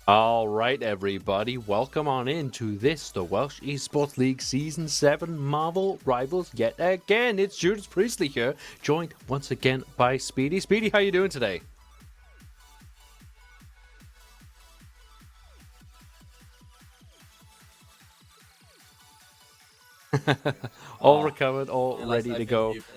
All right, everybody, welcome on into the Welsh Esports League Season 7 Marvel Rivals yet again. It's JudasPriestley here, joined once again by Speedy. Speedy, how you doing today? All Oh, recovered, all realized ready to I've been go. muted.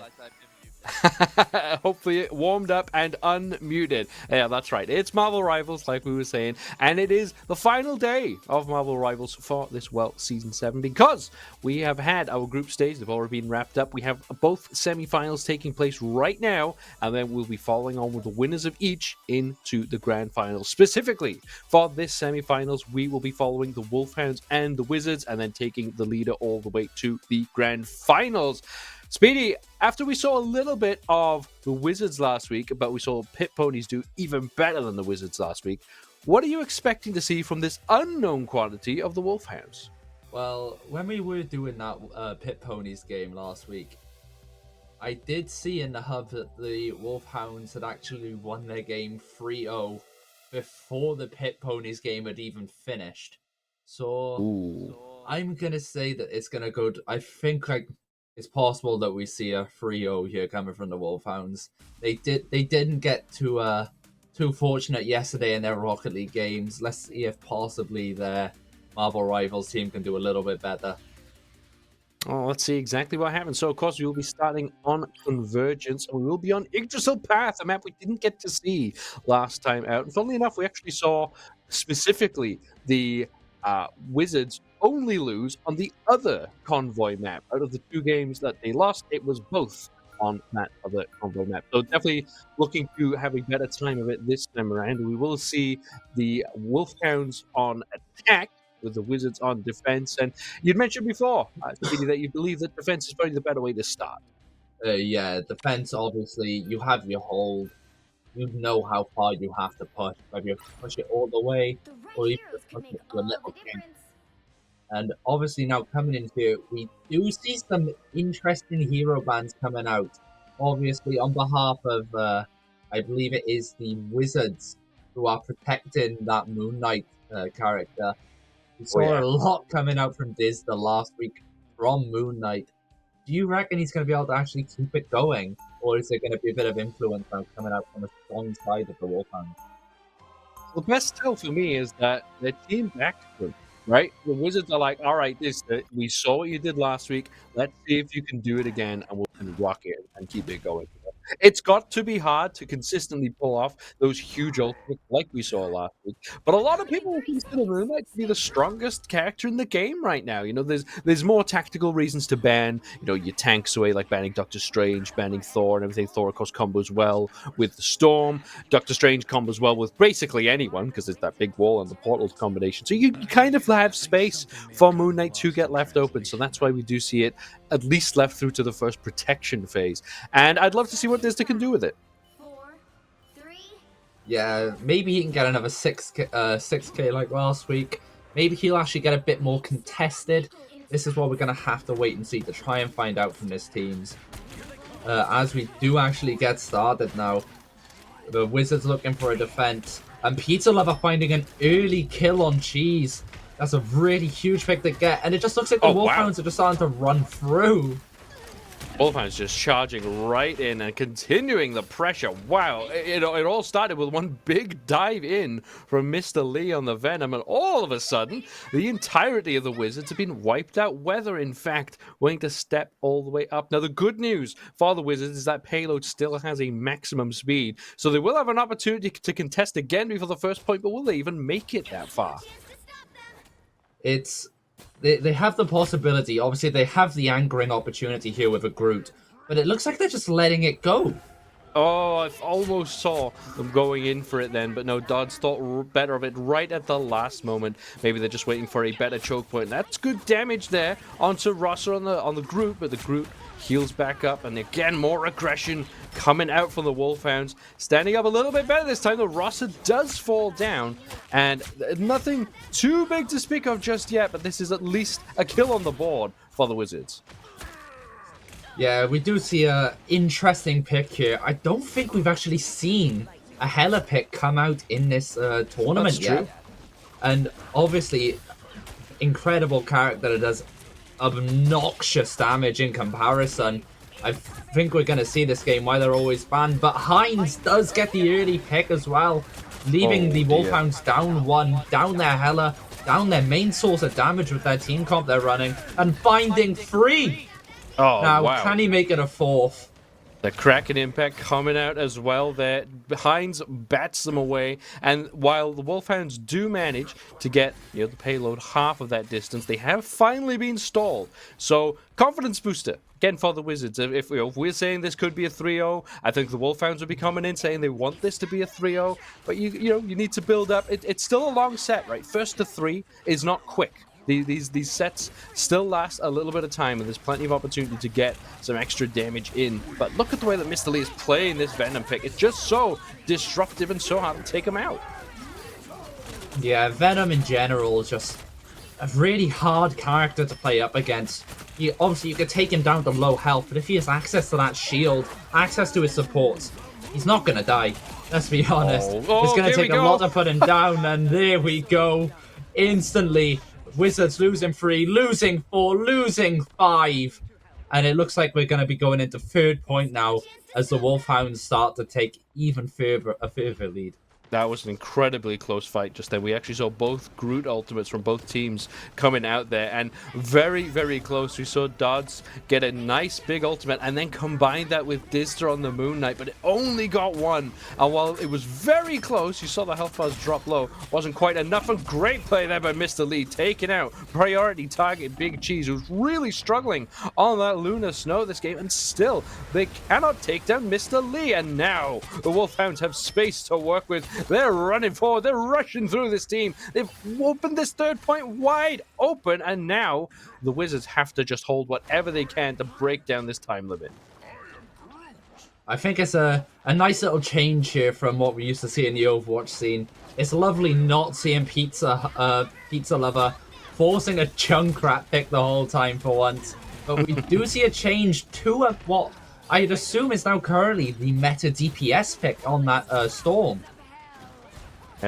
Hopefully warmed up and unmuted. Yeah, that's right. It's Marvel Rivals, like we were saying, and it is the final day of Marvel Rivals for this Season 7 because we have had our group stage. They've already been wrapped up. We have both semi-finals taking place right now, and then we'll be following on with the winners of each into the grand finals. Specifically, for this semi-finals, we will be following the Wolfhounds and the Wizards, and then taking the leader all the way to the grand finals. Speedy, after we saw a little bit of the Wizards last week, but we saw Pit Ponies do even better than the Wizards last week, what are you expecting to see from this unknown quantity of the Wolfhounds? Well, when we were doing that Pit Ponies game last week, I did see in the hub that the Wolfhounds had actually won their game 3-0 before the Pit Ponies game had even finished. So Ooh. I'm gonna say that it's gonna go. I think it's possible that we see a 3-0 here coming from the Wolfhounds. They didn't get too fortunate yesterday in their Rocket League games. Let's see if possibly their Marvel Rivals team can do a little bit better. Oh, let's see exactly what happens. So, of course, we will be starting on Convergence, and we will be on Yggdrasil Path, a map we didn't get to see last time out. And funnily enough, we actually saw specifically the Wizards only lose on the other Convoy map. Out of the two games that they lost, it was both on that other Convoy map. So, definitely looking to have a better time of it this time around. We will see the Wolfhounds on attack with the Wizards on defense. And you'd mentioned before, Speedy, that you believe that defense is probably the better way to start. Yeah, defense obviously you have your hold. You know how far you have to push, whether you push it all the way The right or you heroes can push make it to a all the little bit. difference. And obviously now coming into it, we do see some interesting hero bands coming out. Obviously on behalf of, I believe it is the Wizards who are protecting that Moon Knight character. We Oh, saw yeah. a lot coming out from Diz the last week from Moon Knight. Do you reckon he's going to be able to actually keep it going? Or is there going to be a bit of influence now coming out from a strong side of the Wolfhound? The best tell for me is that the team backed him, right? The Wizards are like, all right, we saw what you did last week. Let's see if you can do it again, and we'll rock it and keep it going. It's got to be hard to consistently pull off those huge ultimates like we saw last week. But a lot of In people 30 consider seconds, Moon Knight to be the stay calm. strongest character in the game right now. You know, there's more tactical reasons to ban, your tanks away, like banning Doctor Strange, banning Thor, and everything. Thor, of course, combos well with the Storm. Doctor Strange combos well with basically anyone because there's that big wall and the portals combination. So you kind of have space for Moon Knight to get left open. So that's why we do see it at least left through to the first protection phase. And I'd love to see what Disney can do with it. 4, 3, Yeah, maybe he can get another 6k like last week. Maybe he'll actually get a bit more contested. This is what we're going to have to wait and see to try and find out from this teams. As we do actually get started now, the Wizards looking for a defense. And Pizza Lover finding an early kill on Cheese. That's a really huge pick to get. And it just looks like the Oh, wow. Wolfhounds are just starting to run through. Bullfine's just charging right in and continuing the pressure. Wow, it all started with one big dive in from Mr. Lee on the Venom, and all of a sudden, the entirety of the Wizards have been wiped out. Weather, in fact, willing to step all the way up. Now, the good news for the Wizards is that payload still has a maximum speed, so they will have an opportunity to contest again before the first point, but will they even make it that far? It's they have the possibility. Obviously, they have the angering opportunity here with a Groot, but it looks like they're just letting it go. Oh, I almost saw them going in for it then, but no, Dodds thought better of it right at the last moment. Maybe they're just waiting for a better choke point. That's good damage there onto Rosser on the Groot, but the Groot heals back up, and again, more aggression coming out from the Wolfhounds. Standing up a little bit better this time, the Rosser does fall down, and nothing too big to speak of just yet, but this is at least a kill on the board for the Wizards. Yeah, we do see a interesting pick here. I don't think we've actually seen a Hela pick come out in this tournament That's true. yet. And obviously, incredible character that does obnoxious damage in comparison. I think we're going to see this game why they're always banned, but Heinz does get the early pick as well, leaving the Wolfhounds down 1, down their Hela, down their main source of damage with their team comp they're running, and finding 3. Oh, now, wow. can he make it a 4th? The Kraken impact coming out as well there. Heinz bats them away, and while the Wolfhounds do manage to get the payload half of that distance, they have finally been stalled. So, confidence booster again for the Wizards. If we're saying this could be a 3-0, I think the Wolfhounds would be coming in saying they want this to be a 3-0, but you need to build up. It's still a long set, right? First to 3 is not quick. These sets still last a little bit of time, and there's plenty of opportunity to get some extra damage in. But look at the way that Mr. Lee is playing this Venom pick. It's just so disruptive and so hard to take him out. Yeah, Venom in general is just a really hard character to play up against. Obviously, you could take him down to low health, but if he has access to that shield, access to his supports, he's not going to die. Let's be honest. It's going to take a lot to put him down, and there we go. Instantly. Wizards losing 3, losing 4, losing 5. And it looks like we're going to be going into 3rd point now as the Wolfhounds start to take even further lead. That was an incredibly close fight just then. We actually saw both Groot ultimates from both teams coming out there, and very, very close. We saw Dodds get a nice big ultimate and then combine that with Dister on the Moon Knight, but it only got 1. And while it was very close, you saw the health bars drop low. Wasn't quite enough. A great play there by Mr. Lee, taking out priority target Big Cheese, who's really struggling on that Lunar Snow this game, and still they cannot take down Mr. Lee. And now the Wolfhounds have space to work with. They're running forward. They're rushing through this team. They've opened this 3rd point wide open, and now the Wizards have to just hold whatever they can to break down this time limit. I think it's a nice little change here from what we used to see in the Overwatch scene. It's lovely not seeing Pizza Lover forcing a Junkrat pick the whole time for once. But we do see a change to what I'd assume is now currently the meta DPS pick on that Storm.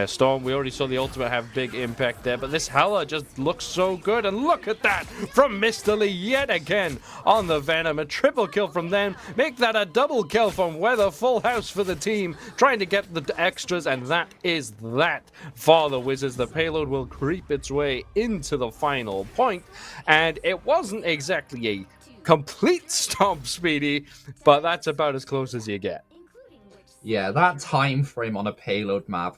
Storm, we already saw the ultimate have big impact there, but this Hela just looks so good, and look at that from Mr. Lee yet again on the Venom. A triple kill from them, make that a double kill from Weather, full house for the team, trying to get the extras, and that is that for the Wizards. The payload will creep its way into the final point, and it wasn't exactly a complete stomp, Speedy, but that's about as close as you get. Yeah, that time frame on a payload map,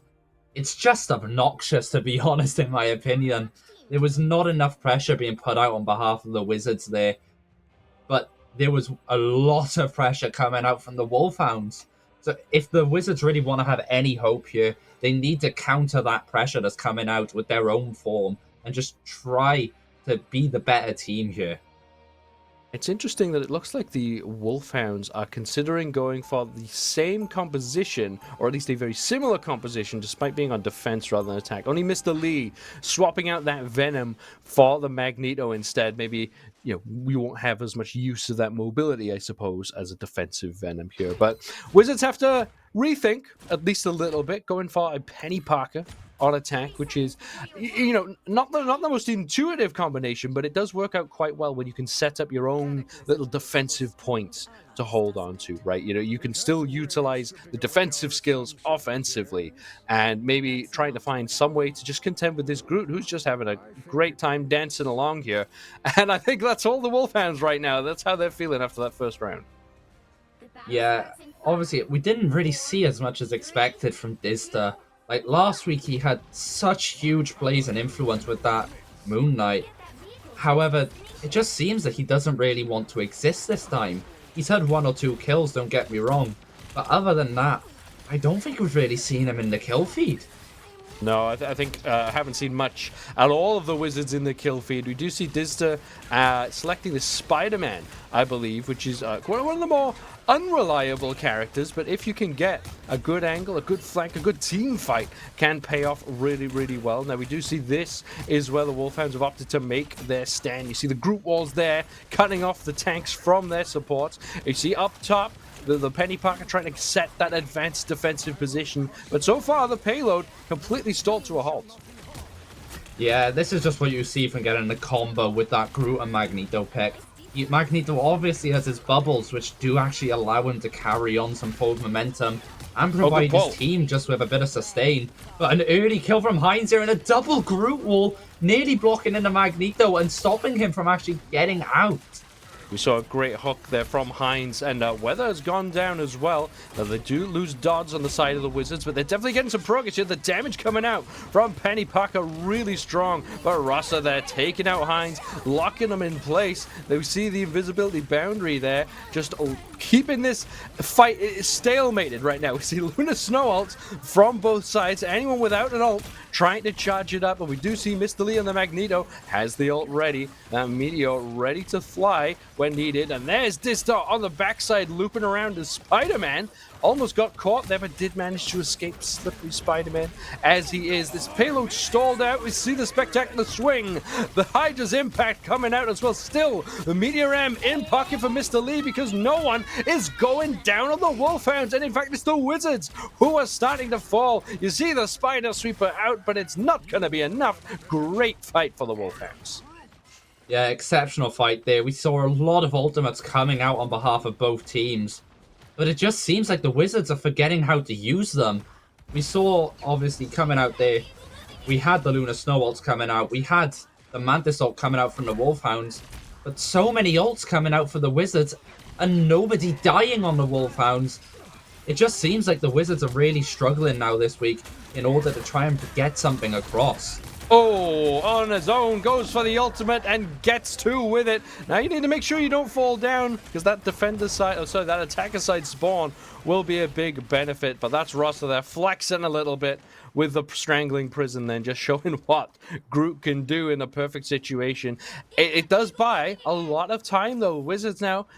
it's just obnoxious, to be honest, in my opinion. There was not enough pressure being put out on behalf of the Wizards there. But there was a lot of pressure coming out from the Wolfhounds. So if the Wizards really want to have any hope here, they need to counter that pressure that's coming out with their own form and just try to be the better team here. It's interesting that it looks like the Wolfhounds are considering going for the same composition, or at least a very similar composition, despite being on defense rather than attack. Only Mr. Lee swapping out that Venom for the Magneto instead. Maybe, we won't have as much use of that mobility, I suppose, as a defensive Venom here. But Wizards have to rethink, at least a little bit, going for a Penny Parker on attack, which is, not the most intuitive combination, but it does work out quite well when you can set up your own little defensive points to hold on to, right? You can still utilize the defensive skills offensively, and maybe trying to find some way to just contend with this Groot, who's just having a great time dancing along here. And I think that's all the Wolfhounds right now. That's how they're feeling after that first round. Yeah, obviously, we didn't really see as much as expected from Dister. Like, last week, he had such huge plays and influence with that Moon Knight. However, it just seems that he doesn't really want to exist this time. He's had 1 or 2 kills, don't get me wrong. But other than that, I don't think we've really seen him in the kill feed. No, I think I haven't seen much at all of the Wizards in the kill feed. We do see Dister selecting the Spider-Man, I believe, which is one of the more unreliable characters, but if you can get a good angle, a good flank, a good team fight, can pay off really, really well. Now, we do see this is where the Wolfhounds have opted to make their stand. You see the group walls there, cutting off the tanks from their supports. You see up top, the Penny Parker trying to set that advanced defensive position, but so far the payload completely stalled to a halt. Yeah, this is just what you see from getting the combo with that Groot and Magneto pick. Magneto obviously has his bubbles, which do actually allow him to carry on some forward momentum and provide his team just with a bit of sustain. But an early kill from Heinz here and a double Groot wall, nearly blocking into Magneto and stopping him from actually getting out. We saw a great hook there from Heinz, and Weather has gone down as well. Now, they do lose dodge on the side of the Wizards, but they're definitely getting some progress here. The damage coming out from Penny Parker really strong, but Rossa there taking out Heinz, locking them in place. They see the invisibility boundary there, just keeping this fight stalemated right now. We see Luna Snow ults from both sides. Anyone without an ult trying to charge it up, but we do see Mr. Lee on the Magneto has the ult ready. That Meteor ready to fly when needed, and there's Distar on the backside looping around as Spider-Man. Almost got caught there, but did manage to escape. Slippery Spider-Man as he is. This payload stalled out. We see the spectacular swing. The Hydra's impact coming out as well. Still, the Meteor M in pocket for Mr. Lee because no one is going down on the Wolfhounds. And in fact, it's the Wizards who are starting to fall. You see the Spider Sweeper out, but it's not going to be enough. Great fight for the Wolfhounds. Yeah, exceptional fight there. We saw a lot of ultimates coming out on behalf of both teams. But it just seems like the Wizards are forgetting how to use them. We saw, obviously, coming out there, we had the Luna Snow ults coming out. We had the Mantis ult coming out from the Wolfhounds. But so many ults coming out for the Wizards and nobody dying on the Wolfhounds. It just seems like the Wizards are really struggling now this week in order to try and get something across. Oh, on his own, goes for the ultimate and gets two with it. Now you need to make sure you don't fall down because that defender side, that attacker side spawn will be a big benefit. But that's Rossa there flexing a little bit with the strangling prison, then just showing what Groot can do in a perfect situation. It does buy a lot of time though. Wizards now,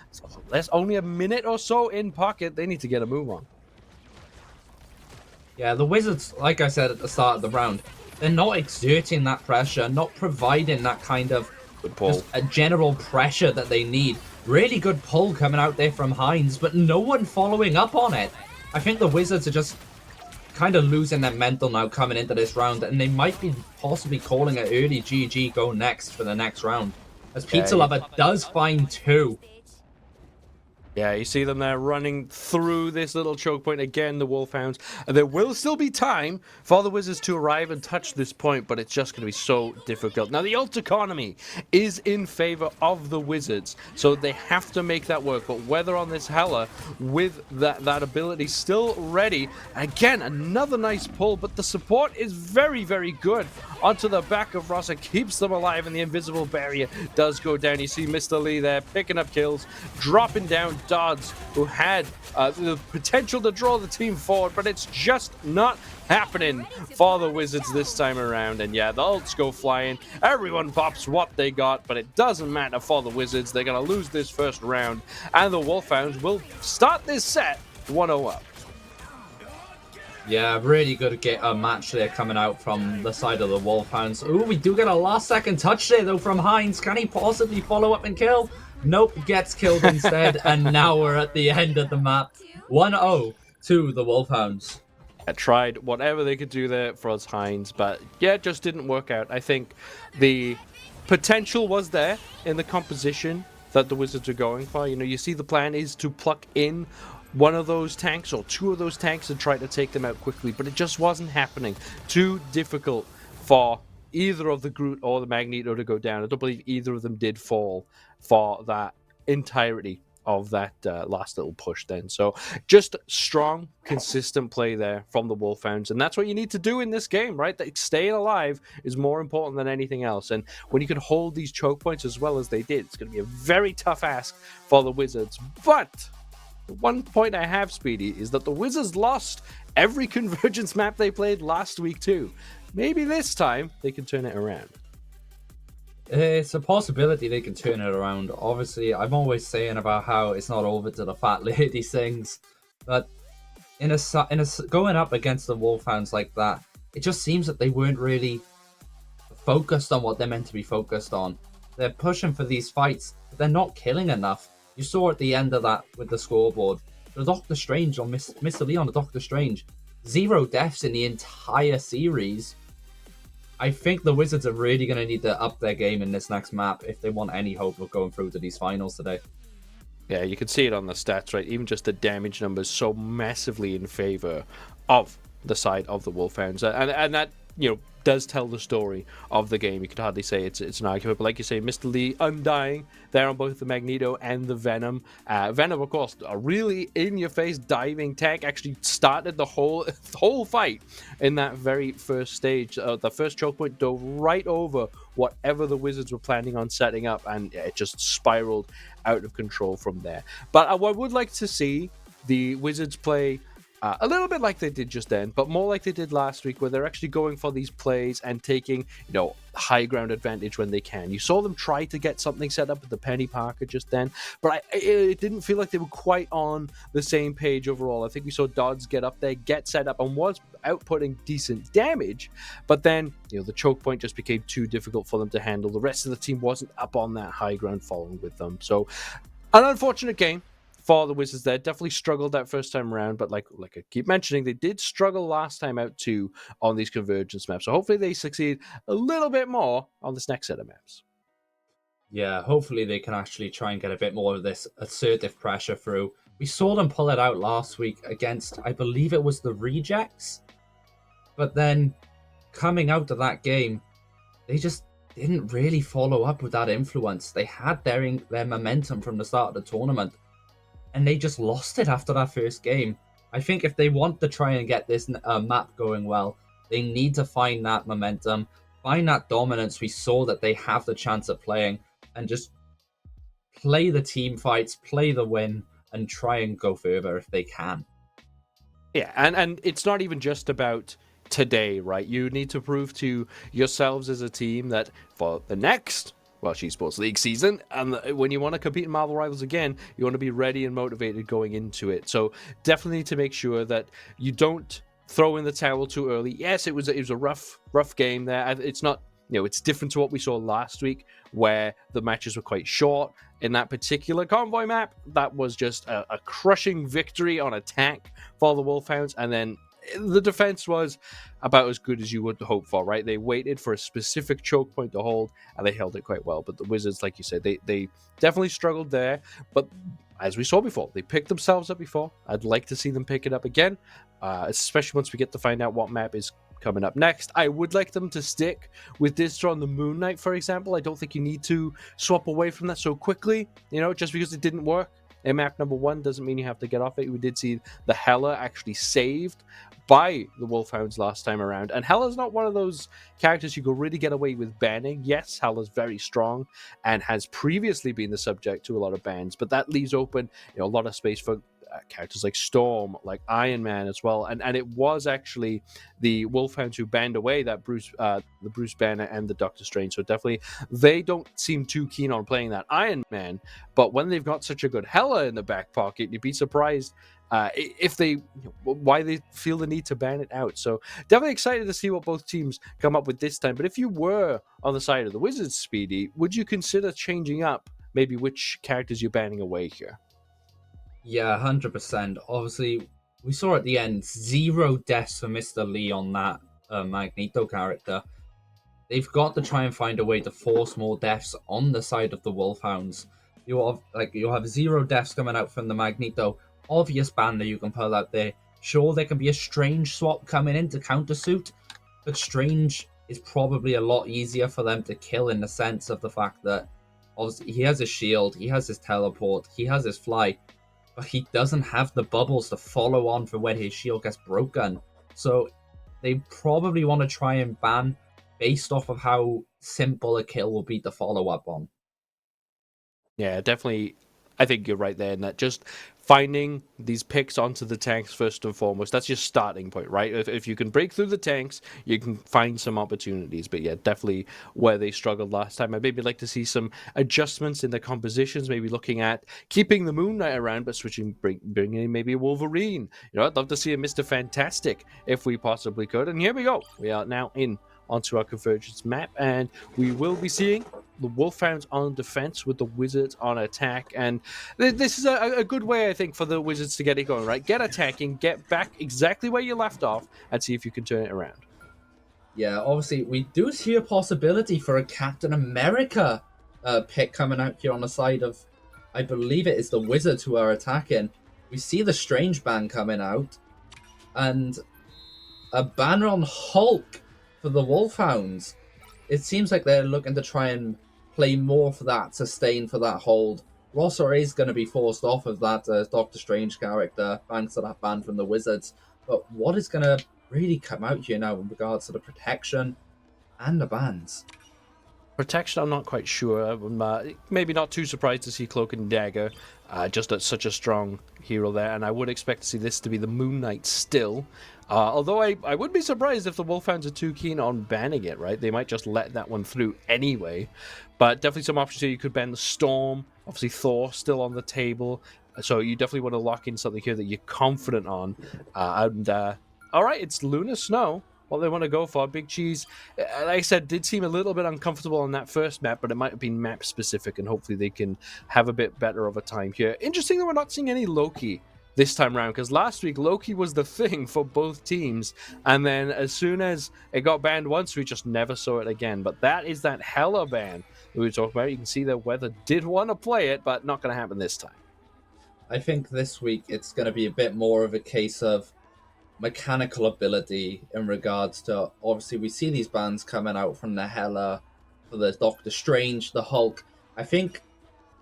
there's only a minute or so in pocket. They need to get a move on. Yeah, the Wizards, like I said at the start of the round, they're not exerting that pressure, not providing that kind of just a general pressure that they need. Really good pull coming out there from Heinz, but no one following up on it. I think the Wizards are just kind of losing their mental now coming into this round, and they might be possibly calling an early GG go next for the next round. As Pizza Lover does find two. Yeah, you see them there running through this little choke point again, the Wolfhounds. There will still be time for the Wizards to arrive and touch this point, but it's just going to be so difficult. Now, the ult economy is in favor of the Wizards, so they have to make that work. But Weather on this Hela with that ability still ready. Again, another nice pull, but the support is very, very good. Onto the back of Rossa, keeps them alive, and the invisible barrier does go down. You see Mr. Lee there picking up kills, dropping down Dodds, who had the potential to draw the team forward, but it's just not happening for the Wizards this time around. And yeah, the ults go flying. Everyone pops what they got, but it doesn't matter for the Wizards. They're going to lose this first round, and the Wolfhounds will start this set 1-0 up. Yeah, really good match there coming out from the side of the Wolfhounds. Ooh, we do get a last second touch there though from Heinz. Can he possibly follow up and kill? Nope, gets killed instead. And now we're at the end of the map. 1-0 to the Wolfhounds. I tried whatever they could do there for us Heinz, but yeah, it just didn't work out. I think the potential was there in the composition that the Wizards are going for. You know, you see the plan is to pluck in one of those tanks or two of those tanks and try to take them out quickly, but it just wasn't happening. Too difficult for either of the Groot or the Magneto to go down. I don't believe either of them did fall for that entirety of that last little push then. So just strong, consistent play there from the Wolfhounds, and that's what you need to do in this game, right? That staying alive is more important than anything else, and when you can hold these choke points as well as they did, it's going to be a very tough ask for the Wizards. But the one point I have, Speedy, is that the Wizards lost every Convergence map they played last week too. Maybe this time they can turn it around. It's a possibility they can turn it around. Obviously, I'm always saying about how it's not over till the fat lady sings, but in a going up against the Wolfhounds like that, it just seems that they weren't really focused on what they're meant to be focused on. They're pushing for these fights, but they're not killing enough. You saw at the end of that with the scoreboard. The Doctor Strange on Mr. Lee on the Doctor Strange. 0 deaths in the entire series. I think the Wizards are really going to need to up their game in this next map if they want any hope of going through to these finals today. Yeah, you can see it on the stats, right? Even just the damage numbers so massively in favor of the side of the Wolfhounds, and that does tell the story of the game. You could hardly say it's an argument, but like you say, Mr. Lee undying there on both the Magneto and the Venom. Venom, of course, a really in-your-face diving tech, actually started the whole fight in that very first stage. The first choke point dove right over whatever the Wizards were planning on setting up, and it just spiraled out of control from there. But I would like to see the Wizards play a little bit like they did just then, but more like they did last week, where they're actually going for these plays and taking, high ground advantage when they can. You saw them try to get something set up with the Penny Parker just then, but it didn't feel like they were quite on the same page overall. I think we saw Dodds get up there, get set up, and was outputting decent damage, but then, the choke point just became too difficult for them to handle. The rest of the team wasn't up on that high ground following with them. So, an unfortunate game for the Wizards there. Definitely struggled that first time around, but like I keep mentioning, they did struggle last time out too on these convergence maps. So hopefully they succeed a little bit more on this next set of maps. Yeah, hopefully they can actually try and get a bit more of this assertive pressure through. We saw them pull it out last week against, I believe it was the Rejects, but then coming out of that game, they just didn't really follow up with that influence. They had their momentum from the start of the tournament, and they just lost it after that first game. I think if they want to try and get this map going well, they need to find that momentum, find that dominance we saw that they have the chance of playing, and just play the team fights, play the win, and try and go further if they can. Yeah, and it's not even just about today, right? You need to prove to yourselves as a team that for the next Welsh Esports League season, and when you want to compete in Marvel Rivals again, you want to be ready and motivated going into it. So definitely need to make sure that you don't throw in the towel too early. Yes, it was a rough game there. It's not, it's different to what we saw last week, where the matches were quite short. In that particular convoy map, that was just a crushing victory on attack for the Wolfhounds, and then the defense was about as good as you would hope for, right? They waited for a specific choke point to hold, and they held it quite well. But the Wizards, like you said, they definitely struggled there. But as we saw before, they picked themselves up before. I'd like to see them pick it up again, especially once we get to find out what map is coming up next. I would like them to stick with Distra on the Moon Knight, for example. I don't think you need to swap away from that so quickly, just because it didn't work in map number 1 doesn't mean you have to get off it. We did see the Hela actually saved by the Wolfhounds last time around, and Hela's not one of those characters you could really get away with banning. Yes, Hela's very strong and has previously been the subject to a lot of bans, but that leaves open a lot of space for characters like Storm, like Iron Man as well, and it was actually the Wolfhounds who banned away that the Bruce Banner and the Doctor Strange. So definitely they don't seem too keen on playing that Iron Man, but when they've got such a good Hela in the back pocket, you'd be surprised if why they feel the need to ban it out. So definitely excited to see what both teams come up with this time. But if you were on the side of the Wizards, Speedy, would you consider changing up maybe which characters you're banning away here? Yeah, 100%. Obviously, we saw at the end 0 deaths for Mr. Lee on that Magneto character. They've got to try and find a way to force more deaths on the side of the Wolfhounds. You'll have 0 deaths coming out from the Magneto. Obvious banner you can pull out there. Sure, there can be a Strange swap coming in to countersuit, but Strange is probably a lot easier for them to kill in the sense of the fact that obviously he has his shield, he has his teleport, he has his fly, but he doesn't have the bubbles to follow on for when his shield gets broken. So they probably want to try and ban based off of how simple a kill will be to follow up on. Yeah, definitely. I think you're right there in that just finding these picks onto the tanks first and foremost, that's your starting point, right? If you can break through the tanks, you can find some opportunities. But yeah, definitely where they struggled last time. I'd maybe like to see some adjustments in the compositions, maybe looking at keeping the Moon Knight around, but bringing in maybe a Wolverine. I'd love to see a Mr. Fantastic if we possibly could. And here we go. We are now onto our convergence map, and we will be seeing the Wolfhounds on defense with the Wizards on attack. And this is a good way, I think, for the Wizards to get it going, right? Get attacking, get back exactly where you left off, and see if you can turn it around. Yeah, obviously, we do see a possibility for a Captain America pick coming out here on the side of, I believe it is the Wizards who are attacking. We see the Strange ban coming out, and a banner on Hulk for the Wolfhounds. It seems like they're looking to try and play more for that sustain, for that hold. Rosser is going to be forced off of that Doctor Strange character thanks to that ban from the Wizards. But what is going to really come out here now in regards to the protection and the bans? Protection, I'm not quite sure. I'm maybe not too surprised to see Cloak and Dagger, just at such a strong hero there, and I would expect to see this to be the Moon Knight still. Although I would be surprised if the Wolfhounds are too keen on banning it, right? They might just let that one through anyway. But definitely some options here. You could ban the Storm. Obviously, Thor still on the table. So you definitely want to lock in something here that you're confident on. All right, it's Lunar Snow. What they want to go for. Big Cheese, like I said, did seem a little bit uncomfortable on that first map, but it might have been map specific, and hopefully they can have a bit better of a time here. Interesting that we're not seeing any Loki this time around, because last week Loki was the thing for both teams, and then as soon as it got banned once, we just never saw it again. But that is that Hela ban that we were talking about. You can see that Weather did want to play it, but not going to happen this time. I think this week it's going to be a bit more of a case of mechanical ability in regards to, obviously we see these bans coming out from the Hela, for the Doctor Strange, the Hulk. I think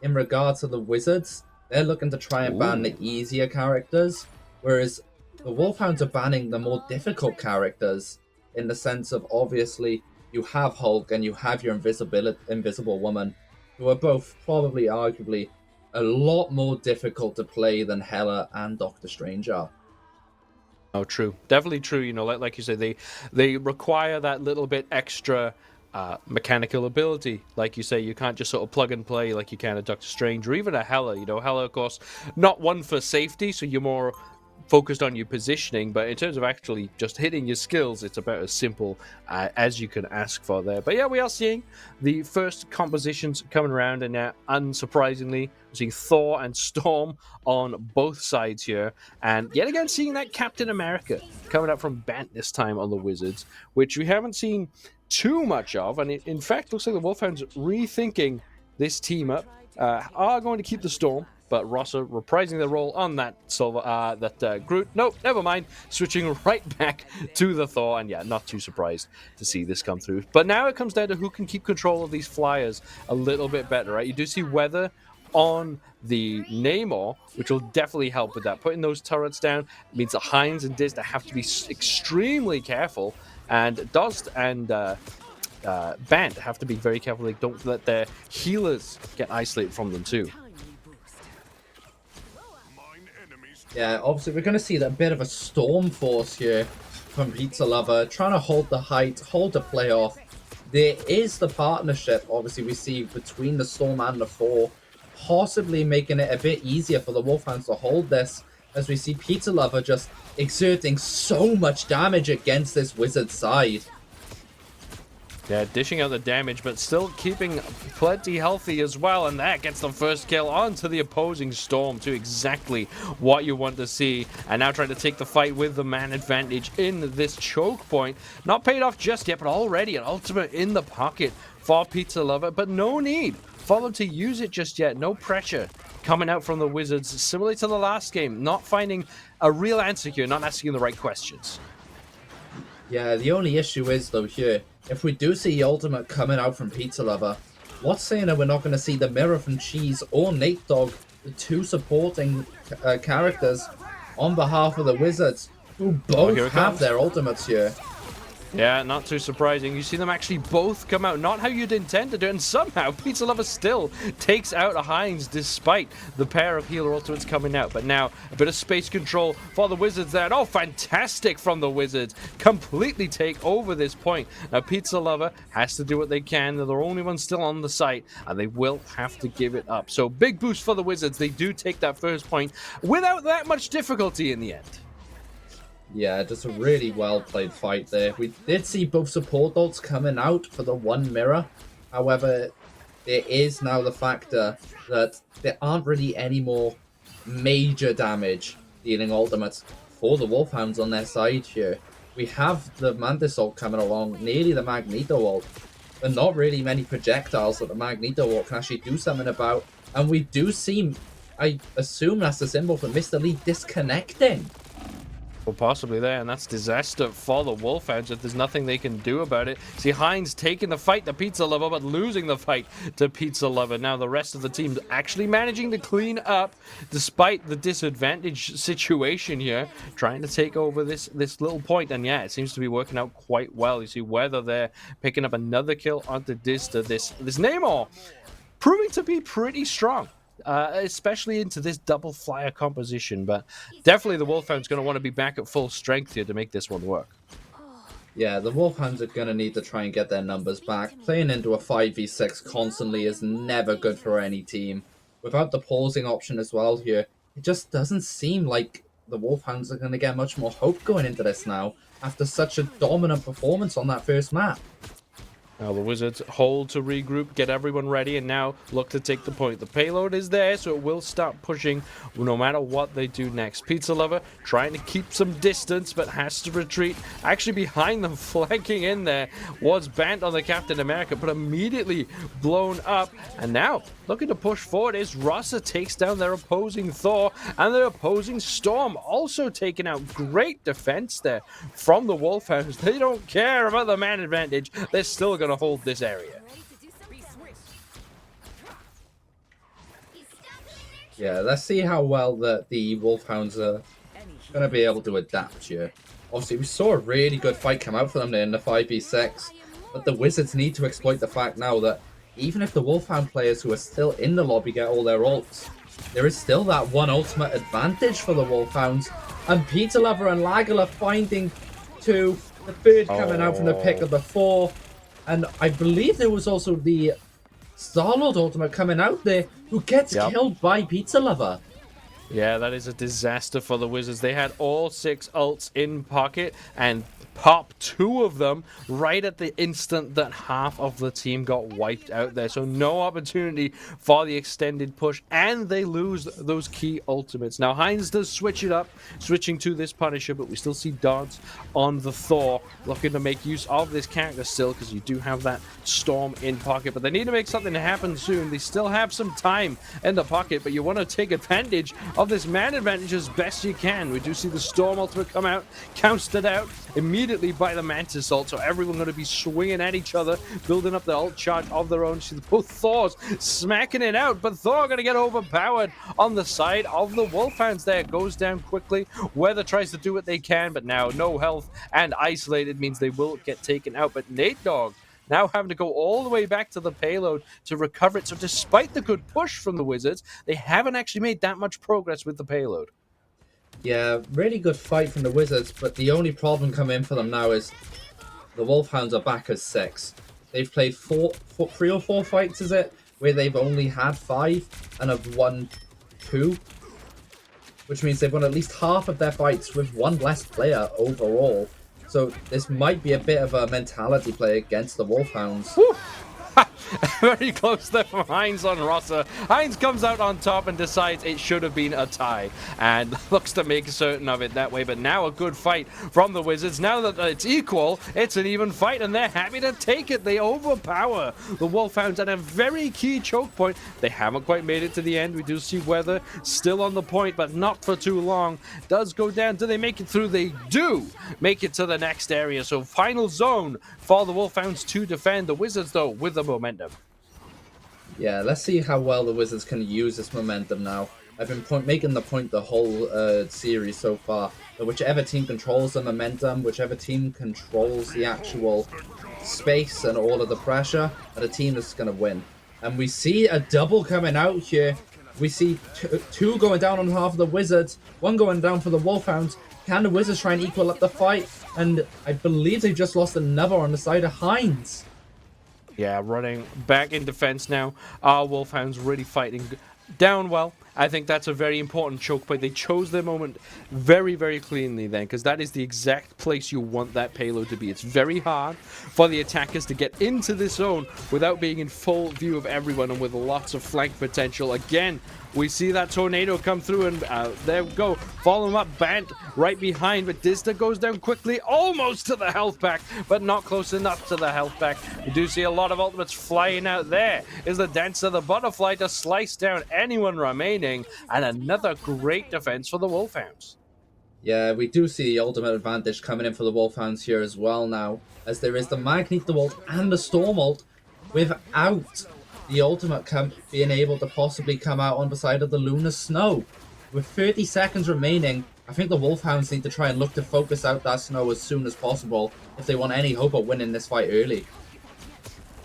in regards to the Wizards, they're looking to try and ban the easier characters, whereas the Wolfhounds are banning the more difficult characters, in the sense of, obviously you have Hulk and you have your Invisible Woman, who are both probably arguably a lot more difficult to play than Hela and Doctor Strange are. Oh, true. Definitely true. You know, like you said, they require that little bit extra mechanical ability. Like you say, you can't just sort of plug and play like you can a Doctor Strange or even a Hela. You know, Hela, of course, not one for safety, so you're more focused on your positioning, but in terms of actually just hitting your skills, it's about as simple as you can ask for there. But yeah, we are seeing the first compositions coming around, and now, unsurprisingly, we're seeing Thor and Storm on both sides here, and yet again seeing that Captain America coming up from Bant this time on the Wizards, which we haven't seen too much of, and it in fact looks like the Wolfhounds rethinking this team up, are going to keep the Storm, but Rosser reprising the role on that Groot. Nope, never mind. Switching right back to the Thor, and yeah, not too surprised to see this come through. But now it comes down to who can keep control of these flyers a little bit better, right? You do see Weather on the Namor, which will definitely help with that. Putting those turrets down means that Hines and Dizda have to be extremely careful, and Dozd and Bant have to be very careful. They don't let their healers get isolated from them too. Yeah, obviously we're going to see that bit of a storm force here from Pizza Lover, trying to hold the height, hold the playoff. There is the partnership, obviously, we see between the Storm and the Thor, possibly making it a bit easier for the Wolfhounds to hold this, as we see Pizza Lover just exerting so much damage against this Wizard side. Yeah, dishing out the damage, but still keeping plenty healthy as well, and that gets the first kill onto the opposing Storm, to exactly what you want to see. And now trying to take the fight with the man advantage in this choke point. Not paid off just yet, but already an ultimate in the pocket for Pizza Lover, but no need for them to use it just yet. No pressure coming out from the Wizards, similar to the last game, not finding a real answer here, not asking the right questions. Yeah, the only issue is, though, here, if we do see the ultimate coming out from Pizza Lover, what's saying that we're not going to see the Mirror from Cheese or Nate Dogg, the two supporting characters on behalf of the Wizards, who both have their ultimates here? Yeah, not too surprising. You see them actually both come out, not how you'd intend to do it, and somehow Pizza Lover still takes out a Hines despite the pair of healer ultimates coming out. But now, a bit of space control for the Wizards there. And oh, fantastic from the Wizards. Completely take over this point. Now, Pizza Lover has to do what they can. They're the only ones still on the site, and they will have to give it up. So, big boost for the Wizards. They do take that first point without that much difficulty in the end. Yeah, just a really well-played fight there. We did see both support ults coming out for the one mirror. However, there is now the factor that there aren't really any more major damage dealing ultimates for the Wolfhounds on their side here. we have the Mantis ult coming along, nearly the Magneto ult. There are not really many projectiles that the Magneto ult can actually do something about. And we do see, I assume that's the symbol for Mr. Lee disconnecting. Well, possibly there, and that's disaster for the Wolfhounds if there's nothing they can do about it. See, Heinz taking the fight to Pizza Lover, but losing the fight to Pizza Lover. Now the rest of the team's actually managing to clean up, despite the disadvantage situation here, trying to take over this little point. And yeah, it seems to be working out quite well. You see Weather there picking up another kill onto Dista. This Namor proving to be pretty strong. Especially into this double flyer composition, but definitely the Wolfhound's going to want to be back at full strength here to make this one work. Yeah, the Wolfhounds are going to need to try and get their numbers back. Playing into a 5v6 constantly is never good for any team. Without the pausing option as well here, it just doesn't seem like the Wolfhounds are going to get much more hope going into this now, after such a dominant performance on that first map. Now the Wizards hold to regroup, get everyone ready, and now look to take the point. The payload is there, so it will start pushing no matter what they do next. Pizza Lover trying to keep some distance, but has to retreat. Actually behind them, flanking in there, was banned on the Captain America, but immediately blown up. And now, looking to push forward is Rasa takes down their opposing Thor, and their opposing Storm also taken out. Great defense there from the Wolfhounds. They don't care about the man advantage. They're still going to hold this area. Yeah, let's see how well the Wolfhounds are going to be able to adapt here. Obviously, we saw a really good fight come out for them there in the 5v6, but the Wizards need to exploit the fact now that even if the Wolfhound players who are still in the lobby get all their ults, there is still that one ultimate advantage for the Wolfhounds, and Pizza Lover and Lagala finding two, the third coming out from the pick of the four. And I believe there was also the Star-Lord ultimate coming out there, who gets killed by Pizza Lover. Yeah, that is a disaster for the Wizards. They had all 6 ults in pocket and pop 2 of them right at the instant that half of the team got wiped out there. So no opportunity for the extended push, and they lose those key ultimates. Now Heinz does switch it up, switching to this Punisher, but we still see Dodds on the Thor, looking to make use of this character still, because you do have that Storm in pocket. But they need to make something happen soon. They still have some time in the pocket, but you want to take advantage of this man advantage as best you can. We do see the Storm ultimate come out, counted out immediately by the Mantis ult, so everyone going to be swinging at each other, building up the ult charge of their own. See both Thors smacking it out, but Thor going to get overpowered on the side of the Wolfhounds there. Goes down quickly. Weather tries to do what they can, but now no health and isolated means they will get taken out. But Nate Dogg now having to go all the way back to the payload to recover it. So despite the good push from the Wizards, they haven't actually made that much progress with the payload. Yeah, really good fight from the Wizards, but the only problem coming in for them now is the Wolfhounds are back as 6. They've played 3 or 4 fights, is it? Where they've only had 5 and have won 2. Which means they've won at least half of their fights with one less player overall. So this might be a bit of a mentality play against the Wolfhounds. Woo! Very close there from Heinz on Rosser. Heinz comes out on top and decides it should have been a tie, and looks to make certain of it that way. But now a good fight from the Wizards. Now that it's equal, it's an even fight, and they're happy to take it. They overpower the Wolfhounds at a very key choke point. They haven't quite made it to the end. We do see Weather still on the point, but not for too long. Does go down. Do they make it through? They do make it to the next area. So final zone for the Wolfhounds to defend. The Wizards, though, with the momentum. Yeah, let's see how well the Wizards can use this momentum now. I've been making the point the whole series so far that whichever team controls the momentum, whichever team controls the actual space and all of the pressure, are the team that's going to win. And we see a double coming out here. We see 2 going down on half of the Wizards, 1 going down for the Wolfhounds. Can the Wizards try and equal up the fight? And I believe they've just lost another on the side of Heinz. Yeah, running back in defense now. Our Wolfhounds really fighting down well I think that's a very important choke point. They chose their moment very, very cleanly then, because that is the exact place you want that payload to be. It's very hard for the attackers to get into this zone without being in full view of everyone and with lots of flank potential. Again, we see that tornado come through, and there we go. Follow him up, Bant right behind, but Dista goes down quickly, almost to the health pack, but not close enough to the health pack. We do see a lot of ultimates flying out. There is the Dance of the Butterfly to slice down anyone remaining, and another great defense for the Wolfhounds. Yeah, we do see the ultimate advantage coming in for the Wolfhounds here as well now, as there is the Magneto ult and the Storm ult without the ultimate being able to possibly come out on the side of the Lunar Snow. With 30 seconds remaining, I think the Wolfhounds need to try and look to focus out that snow as soon as possible if they want any hope of winning this fight early.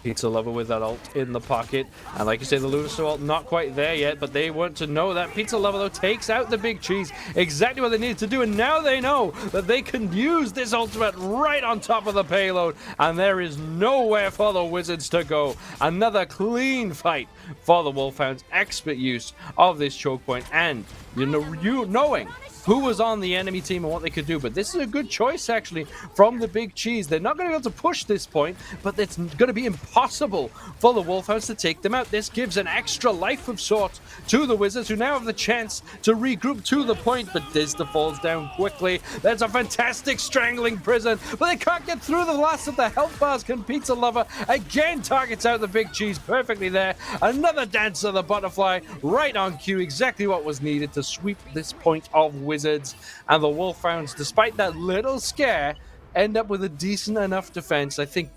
Pizza Lover with that ult in the pocket. And like you say, the Lunar ult not quite there yet, but they want to know that Pizza Lover, though, takes out the Big Cheese. Exactly what they needed to do, and now they know that they can use this ultimate right on top of the payload, and there is nowhere for the Wizards to go. Another clean fight for the Wolfhounds. Expert use of this choke point, and knowing who was on the enemy team and what they could do. But this is a good choice, actually, from the Big Cheese. They're not going to be able to push this point, but it's going to be impossible for the Wolfhounds to take them out. This gives an extra life of sorts to the Wizards, who now have the chance to regroup to the point, but Dista falls down quickly. There's a fantastic strangling prison, but they can't get through the last of the health bars. Can Pizza Lover again targets out the Big Cheese perfectly there. Another Dance of the Butterfly right on cue, exactly what was needed to sweep this point of Wizards. And the Wolfhounds, despite that little scare, end up with a decent enough defense. I think,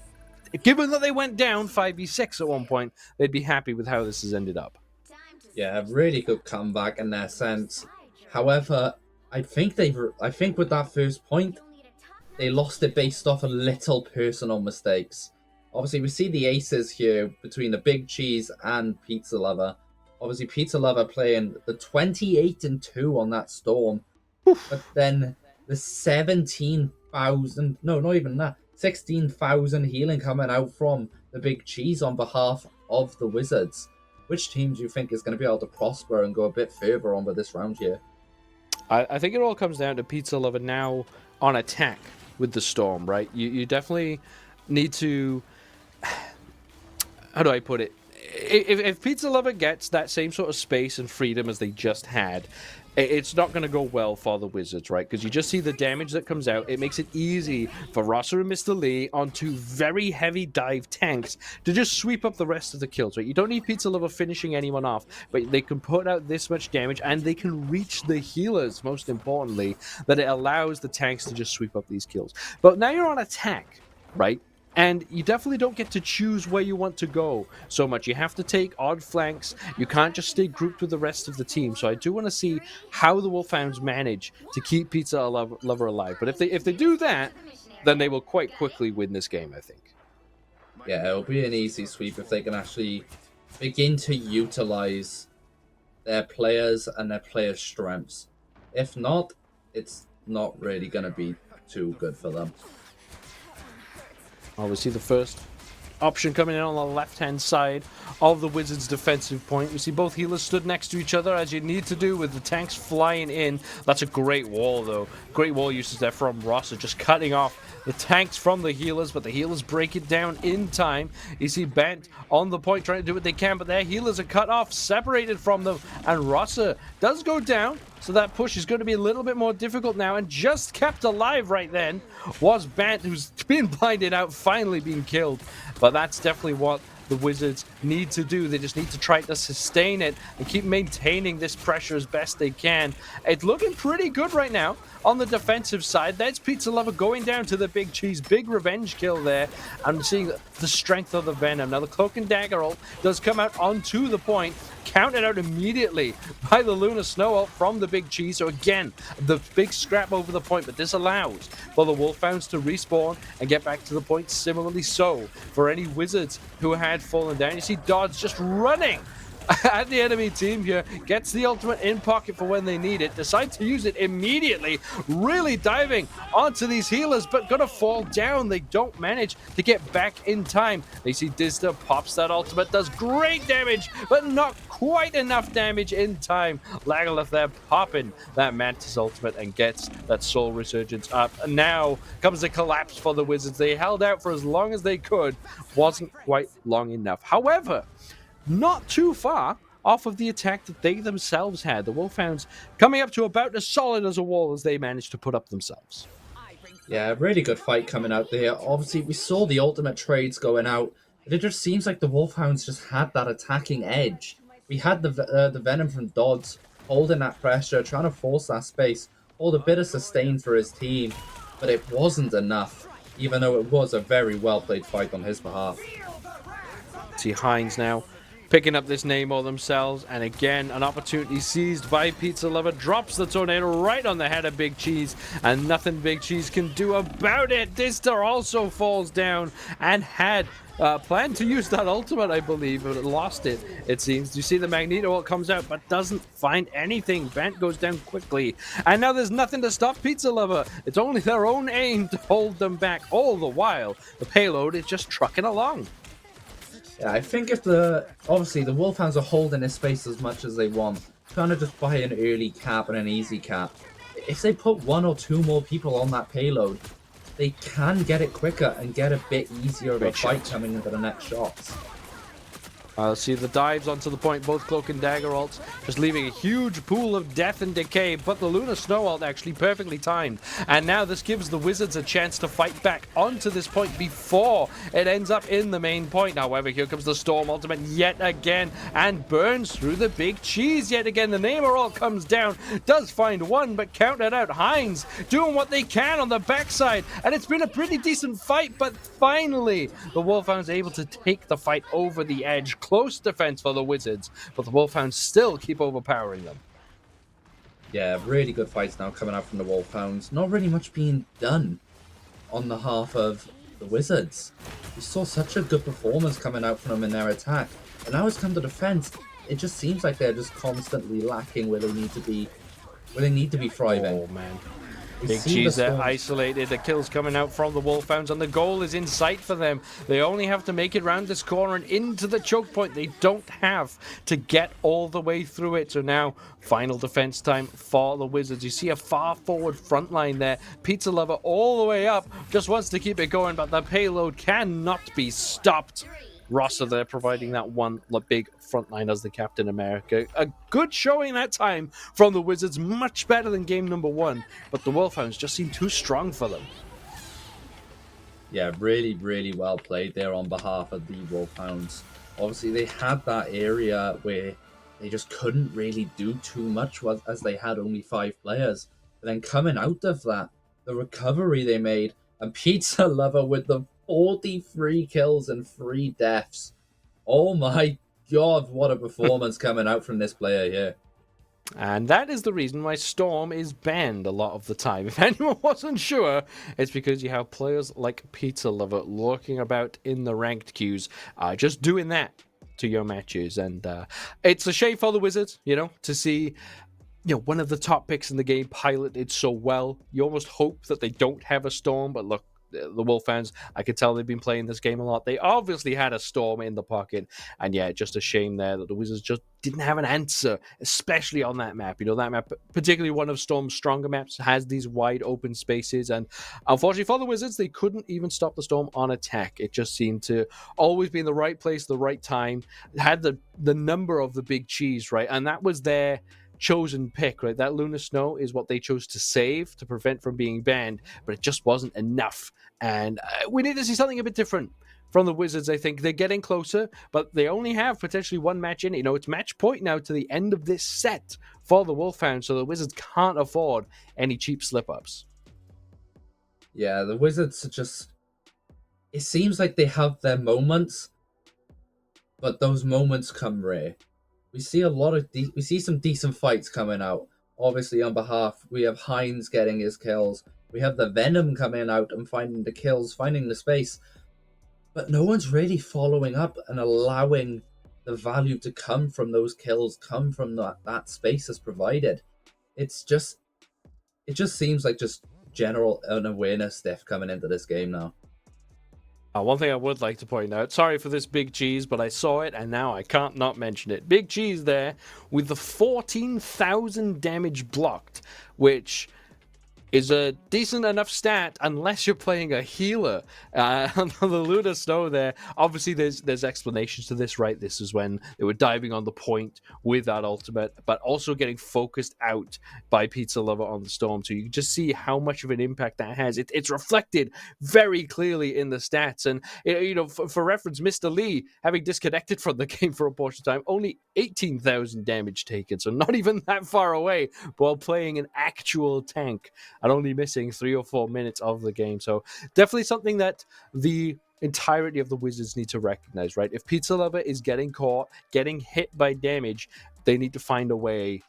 given that they went down 5v6 at one point, they'd be happy with how this has ended up. Yeah, a really good comeback in their sense. However, I think with that first point, they lost it based off a little personal mistakes. Obviously, we see the aces here between the Big Cheese and Pizza Lover. Obviously, Pizza Lover playing the 28-2 on that Storm. But then the 17,000, no, not even that, 16,000 healing coming out from the Big Cheese on behalf of the Wizards. Which team do you think is going to be able to prosper and go a bit further on with this round here? I think it all comes down to Pizza Lover now on attack with the Storm, right? You definitely need to... How do I put it? If Pizza Lover gets that same sort of space and freedom as they just had, it's not going to go well for the Wizards, right? Because you just see the damage that comes out. It makes it easy for Rossa and Mr. Lee on two very heavy dive tanks to just sweep up the rest of the kills, right? You don't need Pizza Lover finishing anyone off, but they can put out this much damage, and they can reach the healers, most importantly, that it allows the tanks to just sweep up these kills. But now you're on attack, right? And you definitely don't get to choose where you want to go so much. You have to take odd flanks. You can't just stay grouped with the rest of the team. So I do want to see how the Wolfhounds manage to keep Pizza Lover alive. But if they do that, then they will quite quickly win this game, I think. Yeah, it'll be an easy sweep if they can actually begin to utilize their players and their players' strengths. If not, it's not really going to be too good for them. We see the first option coming in on the left-hand side of the Wizards' defensive point. We see both healers stood next to each other, as you need to do with the tanks flying in. That's a great wall, though. Great wall usage there from Rossa, just cutting off the tanks from the healers, but the healers break it down in time. You see Bent on the point trying to do what they can, but their healers are cut off, separated from them, and Rossa does go down. So that push is going to be a little bit more difficult now, and just kept alive right then was Bant, who's been blinded out, finally being killed. But that's definitely what the Wizards need to do. They just need to try to sustain it and keep maintaining this pressure as best they can. It's looking pretty good right now on the defensive side. That's Pizza Lover going down to the Big Cheese. Big revenge kill there. I'm seeing the strength of the Venom. Now the Cloak and Dagger ult does come out onto the point, counted out immediately by the Lunar Snow ult from the Big Cheese. So again, the big scrap over the point, but this allows for the Wolfhounds to respawn and get back to the point. Similarly so for any Wizards who had fallen down. You see Dodds just running at the enemy team here, gets the ultimate in pocket for when they need it, decides to use it immediately, really diving onto these healers, but gonna fall down. They don't manage to get back in time. They see Dizda pops that ultimate, does great damage, but not quite enough damage in time. Lagalith there popping that Mantis ultimate and gets that Soul Resurgence up. And now comes the collapse for the Wizards. They held out for as long as they could, wasn't quite long enough. However, not too far off of the attack that they themselves had. The Wolfhounds coming up to about as solid as a wall as they managed to put up themselves. Yeah, really good fight coming out there. Obviously, we saw the ultimate trades going out, but it just seems like the Wolfhounds just had that attacking edge. We had the Venom from Dodds holding that pressure, trying to force that space, hold a bit of sustain for his team, but it wasn't enough, even though it was a very well-played fight on his behalf. See Hines now picking up this Namor themselves, and again, an opportunity seized by Pizza Lover, drops the tornado right on the head of Big Cheese, and nothing Big Cheese can do about it. Dizda also falls down and had planned to use that ultimate, I believe, but lost it, it seems. You see the Magneto ult comes out, but doesn't find anything. Bant goes down quickly, and now there's nothing to stop Pizza Lover. It's only their own aim to hold them back. All the while, the payload is just trucking along. Yeah, I think obviously the Wolfhounds are holding this space as much as they want, trying to just buy an early cap and an easy cap. If they put one or two more people on that payload, they can get it quicker and get a bit easier of a fight coming into the next shots. See the dives onto the point, both Cloak and Dagger ults, just leaving a huge pool of death and decay, but the Lunar Snow ult actually perfectly timed. And now this gives the Wizards a chance to fight back onto this point before it ends up in the main point. However, here comes the Storm ultimate yet again and burns through the Big Cheese yet again. The Namor ult comes down, does find one, but counted out. Hines doing what they can on the backside, and it's been a pretty decent fight, but finally the Wolfhounds able to take the fight over the edge. Close defense for the Wizards, but the Wolfhounds still keep overpowering them. Yeah, really good fights now coming out from the Wolfhounds. Not really much being done on the half of the Wizards. We saw such a good performance coming out from them in their attack, and now it's come to defense. It just seems like they're just constantly lacking where they need to be, thriving. Oh man. Big Cheese there isolated. The kills coming out from the Wolfhounds, and the goal is in sight for them. They only have to make it round this corner and into the choke point. They don't have to get all the way through it. So now, final defense time for the Wizards. You see a far forward front line there. Pizza Lover all the way up. Just wants to keep it going, but the payload cannot be stopped. Rossa there providing that one big front line as the Captain America. A good showing that time from the Wizards, much better than game number one, but the Wolfhounds just seem too strong for them. Yeah, really, really well played there on behalf of the Wolfhounds. Obviously, they had that area where they just couldn't really do too much as they had only 5 players. But then coming out of that, the recovery they made, and Pizza Lover with the 43 kills and 3 deaths. Oh my god, what a performance coming out from this player here. And that is the reason why Storm is banned a lot of the time. If anyone wasn't sure, it's because you have players like Pizza Lover lurking about in the ranked queues, just doing that to your matches. And it's a shame for the Wizards, to see one of the top picks in the game piloted so well. You almost hope that they don't have a Storm, but look, the Wolfhounds, I could tell they've been playing this game a lot. They obviously had a Storm in the pocket, and yeah, just a shame there that the Wizards just didn't have an answer, especially on that map. That map, particularly one of Storm's stronger maps, has these wide open spaces, and unfortunately for the Wizards, they couldn't even stop the Storm on attack. It just seemed to always be in the right place, the right time. It had the number of the Big Cheese, right, and that was their chosen pick, right? That Lunar Snow is what they chose to save to prevent from being banned, but it just wasn't enough. And we need to see something a bit different from the Wizards. I think they're getting closer, but they only have potentially one match in it. It's match point now to the end of this set for the Wolfhounds, so the Wizards can't afford any cheap slip-ups. Yeah, the Wizards are just... It seems like they have their moments, but those moments come rare. We see we see some decent fights coming out. Obviously, on behalf, we have Hines getting his kills. We have the Venom coming out and finding the kills, finding the space. But no one's really following up and allowing the value to come from those kills, come from that space is provided. It just seems like just general unawareness stuff coming into this game now. One thing I would like to point out, sorry for this Big Cheese, but I saw it and now I can't not mention it. Big Cheese there with the 14,000 damage blocked, which is a decent enough stat unless you're playing a healer. On the Luna Snow there, obviously there's explanations to this, right? This is when they were diving on the point with that ultimate, but also getting focused out by Pizza Lover on the Storm. So you can just see how much of an impact that has. It's reflected very clearly in the stats. And, for reference, Mr. Lee, having disconnected from the game for a portion of time, only 18,000 damage taken. So not even that far away while playing an actual tank and only missing 3 or 4 minutes of the game. So definitely something that the entirety of the Wizards need to recognize, right? If Pizza Lover is getting caught, getting hit by damage, they need to find a way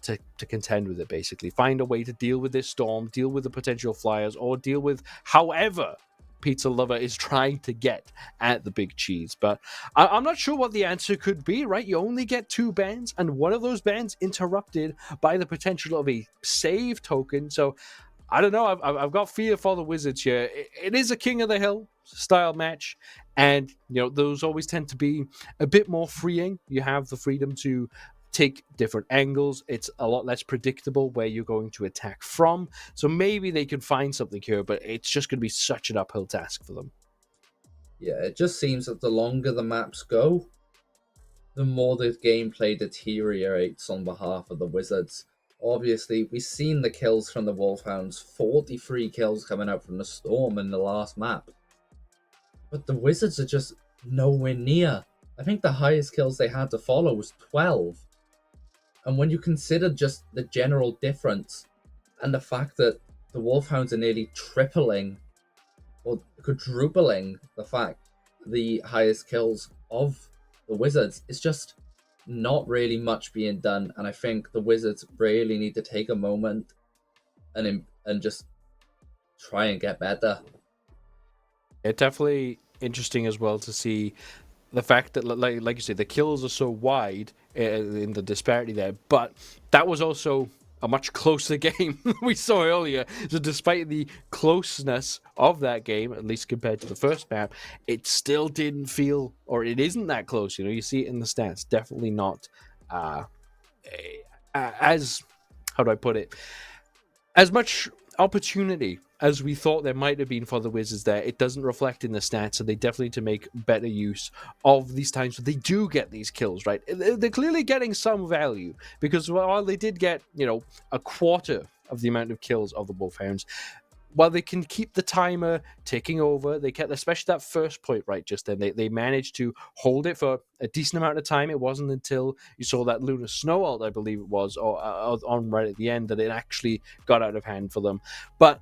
to contend with it, basically. Find a way to deal with this storm, deal with the potential flyers, or deal with however Pizza Lover is trying to get at the Big Cheese. But I'm not sure what the answer could be, right? You only get 2 bans, and one of those bans interrupted by the potential of a save token. So I don't know. I've got fear for the Wizards here. It is a King of the Hill style match, and those always tend to be a bit more freeing. You have the freedom to take different angles. It's a lot less predictable where you're going to attack from. So maybe they can find something here, but it's just going to be such an uphill task for them. Yeah, it just seems that the longer the maps go, the more the gameplay deteriorates on behalf of the Wizards. Obviously, we've seen the kills from the Wolfhounds, 43 kills coming out from the Storm in the last map. But the Wizards are just nowhere near. I think the highest kills they had to follow was 12. And when you consider just the general difference and the fact that the Wolfhounds are nearly tripling or quadrupling the highest kills of the Wizards, it's just not really much being done. And I think the Wizards really need to take a moment and just try and get better. It's definitely interesting as well to see the fact that, like you say, the kills are so wide in the disparity there, but that was also a much closer game than we saw earlier. So despite the closeness of that game, at least compared to the first map, it still didn't feel, or it isn't that close. You see it in the stats. Definitely not as, how do I put it, as much opportunity as we thought there might have been for the Wizards there. It doesn't reflect in the stats, so they definitely need to make better use of these times where they do get these kills, right? They're clearly getting some value, because while they did get, a quarter of the amount of kills of the Wolfhounds, while they can keep the timer ticking over, they kept, especially that first point right just then, they managed to hold it for a decent amount of time. It wasn't until you saw that Luna Snow ult, I believe it was, or on right at the end, that it actually got out of hand for them. But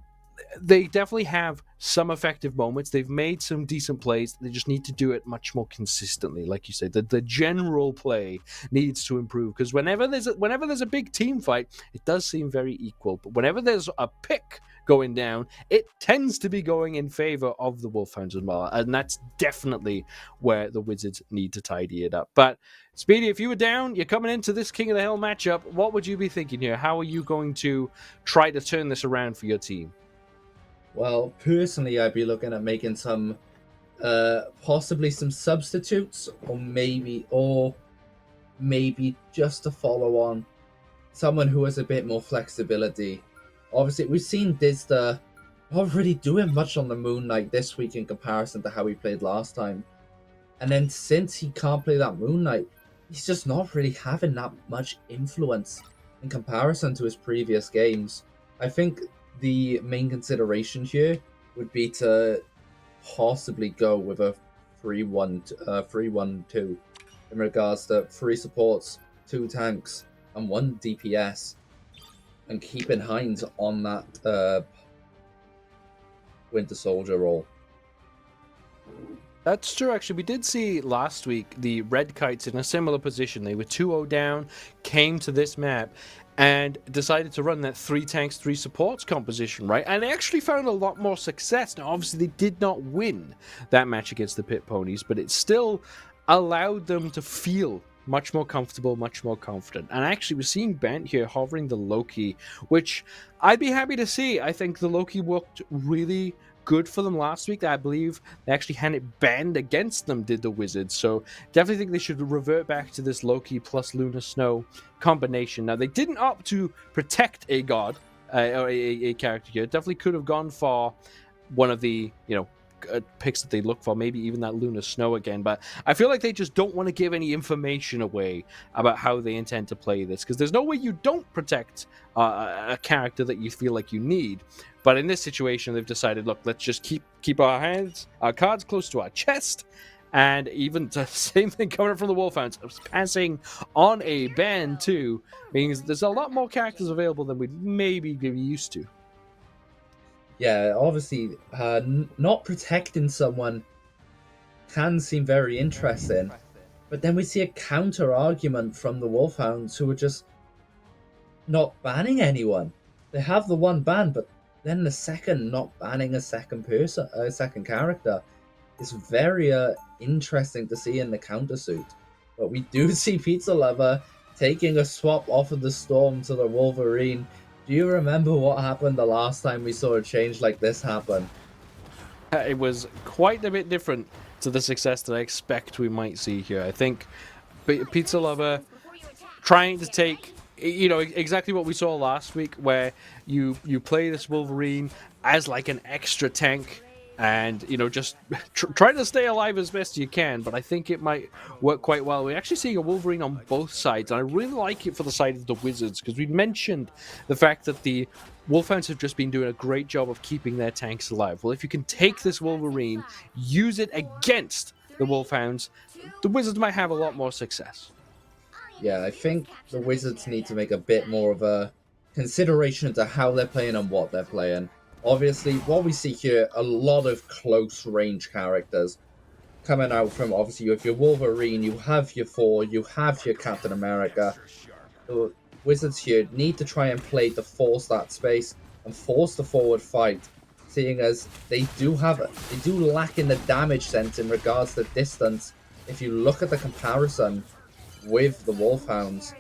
they definitely have some effective moments. They've made some decent plays. They just need to do it much more consistently. Like you said, the general play needs to improve, because whenever there's a big team fight, it does seem very equal. But whenever there's a pick going down, it tends to be going in favor of the Wolfhounds as well. And that's definitely where the Wizards need to tidy it up. But Speedy, if you were down, you're coming into this King of the Hill matchup, what would you be thinking here? How are you going to try to turn this around for your team? Well, personally, I'd be looking at making some, possibly some substitutes, or maybe just to follow on someone who has a bit more flexibility. Obviously, we've seen Dizda not really doing much on the Moon Knight this week in comparison to how he played last time. And then since he can't play that Moon Knight, he's just not really having that much influence in comparison to his previous games. I think the main consideration here would be to possibly go with a 3-1-2 in regards to 3 supports, 2 tanks, and 1 DPS, and keeping Hines on that Winter Soldier role. That's true, actually. We did see last week the Red Kites in a similar position. They were 2-0 down, came to this map, and decided to run that 3 tanks, 3 supports composition, right? And they actually found a lot more success. Now, obviously, they did not win that match against the Pit Ponies, but it's still allowed them to feel much more comfortable, much more confident. And actually, we're seeing Bent here hovering the Loki, which I'd be happy to see. I think the Loki worked really good for them last week. I believe they actually had it banned against them, did the Wizards. So definitely think they should revert back to this Loki plus Lunar Snow combination. Now, they didn't opt to protect a god or a character here. Definitely could have gone for one of the, picks that they look for, maybe even that Lunar Snow again, but I feel like they just don't want to give any information away about how they intend to play this, because there's no way you don't protect a character that you feel like you need. But in this situation, they've decided, look, let's just keep our cards close to our chest. And even the same thing coming up from the Wolfhounds, passing on a ban too, means there's a lot more characters available than we'd maybe be used to. Yeah, obviously, not protecting someone can seem very interesting, but then we see a counter argument from the Wolfhounds, who are just not banning anyone. They have the one ban, but then the second not banning a second character is very interesting to see in the countersuit. But we do see Pizza Lover taking a swap off of the Storm to the Wolverine. Do you remember what happened the last time we saw a change like this happen? It was quite a bit different to the success that I expect we might see here. I think Pizza Lover trying to take, exactly what we saw last week, where you play this Wolverine as like an extra tank, and just try to stay alive as best you can. But I think it might work quite well. We're actually seeing a Wolverine on both sides, and I really like it for the side of the Wizards, because we mentioned the fact that the Wolfhounds have just been doing a great job of keeping their tanks alive. Well, if you can take this Wolverine, use it against the Wolfhounds, the Wizards might have a lot more success. Yeah, I think the Wizards need to make a bit more of a consideration into how they're playing and what they're playing. Obviously, what we see here, a lot of close range characters coming out from, obviously, you have your Wolverine, you have your Thor, you have your Captain America. The Wizards here need to try and play to force that space and force the forward fight, seeing as they do lack in the damage sense in regards to distance. If you look at the comparison with the Wolfhounds,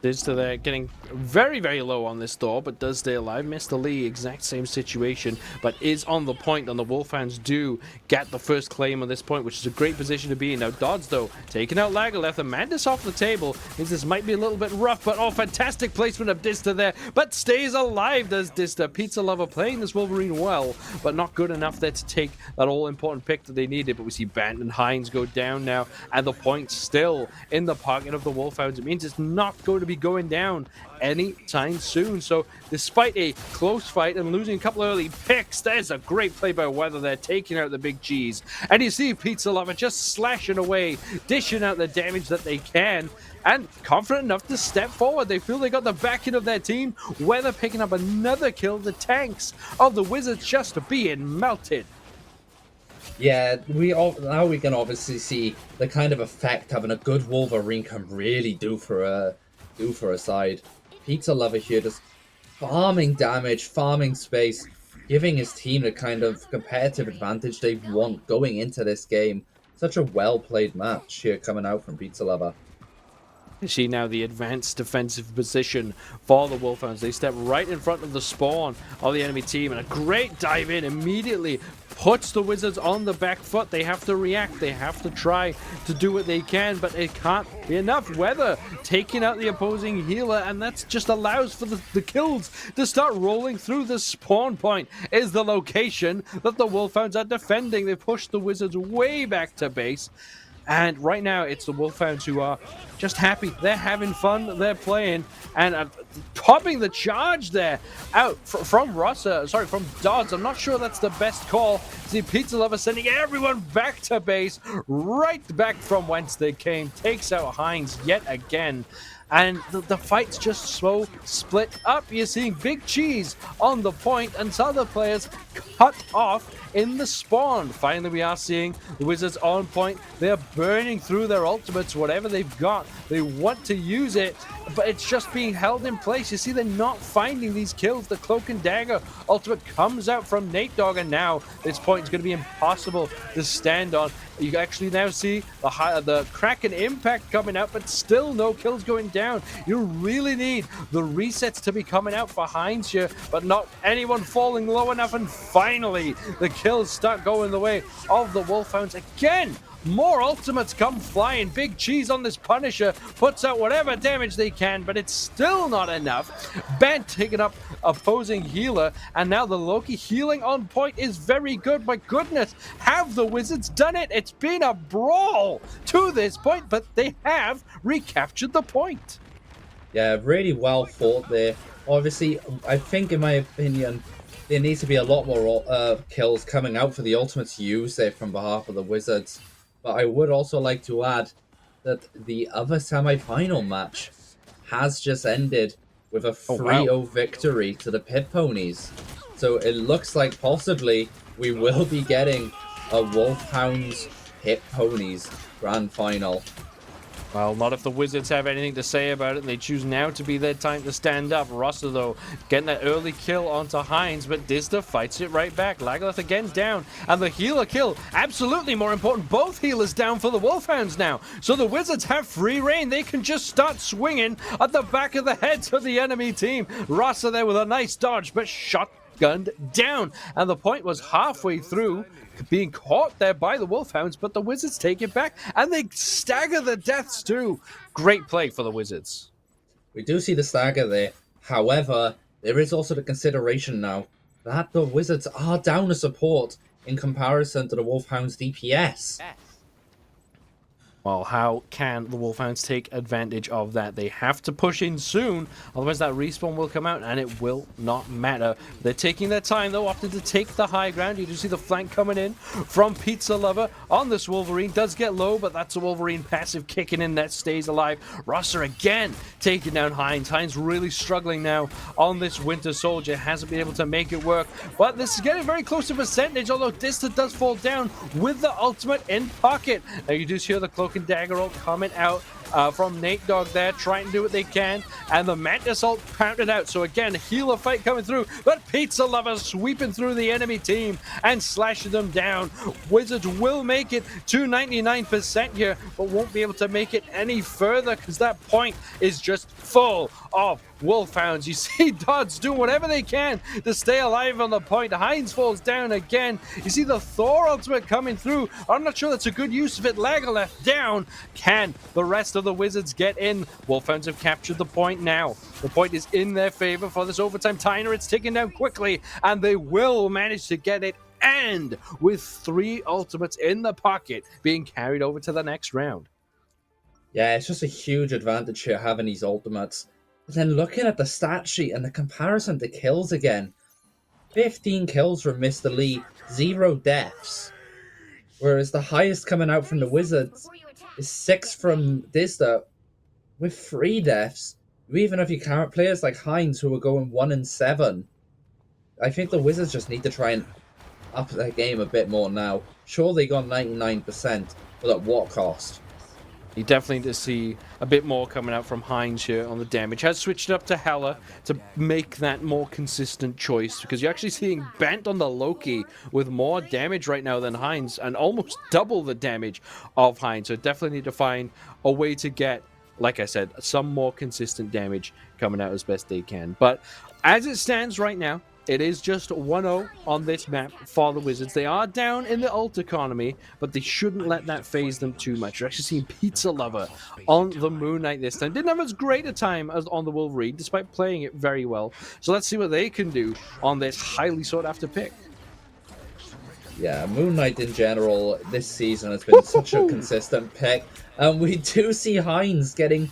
Dizster there getting very, very low on this door, but does stay alive. Mr. Lee, exact same situation, but is on the point, and the Wolfhounds do get the first claim on this point, which is a great position to be in. Now, Dodds, though, taking out Lagerleth. Amandus off the table. Means this might be a little bit rough, but fantastic placement of Dizster there, but stays alive, does Dizster. Pizza Lover playing this Wolverine well, but not good enough there to take that all-important pick that they needed. But we see Bant and Hines go down now, and the point still in the pocket of the Wolfhounds. It means it's not going to be going down anytime soon. So despite a close fight and losing a couple of early picks, there's a great play by Weather there, taking out the big cheese. And you see Pizza Lover just slashing away, dishing out the damage that they can, and confident enough to step forward. They feel they got the backing of their team. Weather picking up another kill. The tanks of the Wizards just being melted. yeah, now we can obviously see the kind of effect having a good Wolverine can really do for a side. Pizza Lover here just farming damage, farming space, giving his team the kind of competitive advantage they want going into this game. Such a well-played match here coming out from Pizza Lover. You see now the advanced defensive position for the Wolfhounds. They step right in front of the spawn of the enemy team, and a great dive in immediately puts the Wizards on the back foot. They have to react. They have to try to do what they can, but it can't be enough. Weather taking out the opposing healer, and that just allows for the kills to start rolling through. The spawn point is the location that the Wolfhounds are defending. They pushed the Wizards way back to base. And right now, it's the Wolfhounds who are just happy. They're having fun. They're playing. And popping the charge there out from Dodds. I'm not sure that's the best call. See Pizza Lover sending everyone back to base, right back from whence they came. Takes out Hines yet again. And the fight's just so split up. You're seeing Big Cheese on the point, and some other players cut off in the spawn. Finally, we are seeing the Wizards on point. They're burning through their ultimates, whatever they've got. They want to use it, but it's just being held in place. You see, they're not finding these kills. The Cloak and Dagger ultimate comes out from Nate Dogg, and now this point is going to be impossible to stand on. You actually now see the Kraken impact coming out, but still no kills going down. You really need the resets to be coming out for Heinz here, but not anyone falling low enough. And finally, the kills start going the way of the Wolfhounds again. More ultimates come flying. Big Cheese on this Punisher puts out whatever damage they can, but it's still not enough. Bant taking up opposing healer, and now the Loki healing on point is very good. My goodness, have the Wizards done it? It's been a brawl to this point, but they have recaptured the point. Yeah, really well fought there. Obviously, I think, in my opinion, there needs to be a lot more kills coming out for the ultimates to use there from behalf of the Wizards. But I would also like to add that the other semi-final match has just ended with a 3-0 victory to the Pit Ponies. So it looks like possibly we will be getting a Wolfhounds Pit Ponies grand final. Well, not if the Wizards have anything to say about it. They choose now to be their time to stand up. Rosser, though, getting that early kill onto Heinz, but Dista fights it right back. Lagaleth again down, and the healer kill, absolutely more important. Both healers down for the Wolfhounds now. So the Wizards have free reign. They can just start swinging at the back of the heads of the enemy team. Rosser there with a nice dodge, but shotgunned down. And the point was halfway through, being caught there by the Wolfhounds, but the Wizards take it back, and they stagger the deaths too. Great play for the Wizards. We do see the stagger there. However, there is also the consideration now that the Wizards are down a support in comparison to the Wolfhounds' DPS. Well, how can the Wolfhounds take advantage of that? They have to push in soon, otherwise that respawn will come out and it will not matter. They're taking their time, though, often to take the high ground. You do see the flank coming in from Pizza Lover on this Wolverine. Does get low, but that's a Wolverine passive kicking in that stays alive. Rosser again taking down Heinz. Heinz really struggling now on this Winter Soldier. Hasn't been able to make it work, but this is getting very close to percentage, although Dista does fall down with the ultimate in pocket. Now you do see the Cloak and Dagger ult coming out from Nate Dogg there, trying to do what they can, and the Mantis ult pounded out. So again, healer fight coming through, but Pizza Lover sweeping through the enemy team and slashing them down. Wizards will make it to 99% here, but won't be able to make it any further because that point is just full of Wolfhounds. You see Dodds doing whatever they can to stay alive on the point. Heinz falls down again. You see the Thor ultimate coming through. I'm not sure that's a good use of it. Lagaleth down. Can the rest of the Wizards get in? Wolfhounds have captured the point now. The point is in their favor for this overtime. Tyner, it's ticking down quickly, and they will manage to get it. And with 3 ultimates in the pocket, being carried over to the next round. Yeah, it's just a huge advantage here having these ultimates. But then looking at the stat sheet and the comparison to kills again, 15 kills from Mr. Lee, 0 deaths. Whereas the highest coming out from the Wizards is 6 from Dista with 3 deaths. Even if you count players like Heinz who are going 1 and 7, I think the Wizards just need to try and up their game a bit more now. Sure, they got 99%, but at what cost? You definitely need to see a bit more coming out from Heinz here on the damage. Has switched it up to Hela to make that more consistent choice, because you're actually seeing Bant on the Loki with more damage right now than Heinz, and almost double the damage of Heinz. So definitely need to find a way to get, like I said, some more consistent damage coming out as best they can. But as it stands right now, it is just 1-0 on this map for the Wizards. They are down in the ult economy, but they shouldn't let that phase them too much. You're actually seeing Pizza Lover on the Moon Knight this time. Didn't have as great a time as on the Wolverine, despite playing it very well. So let's see what they can do on this highly sought-after pick. Yeah, Moon Knight in general this season has been such a consistent pick. And we do see Heinz getting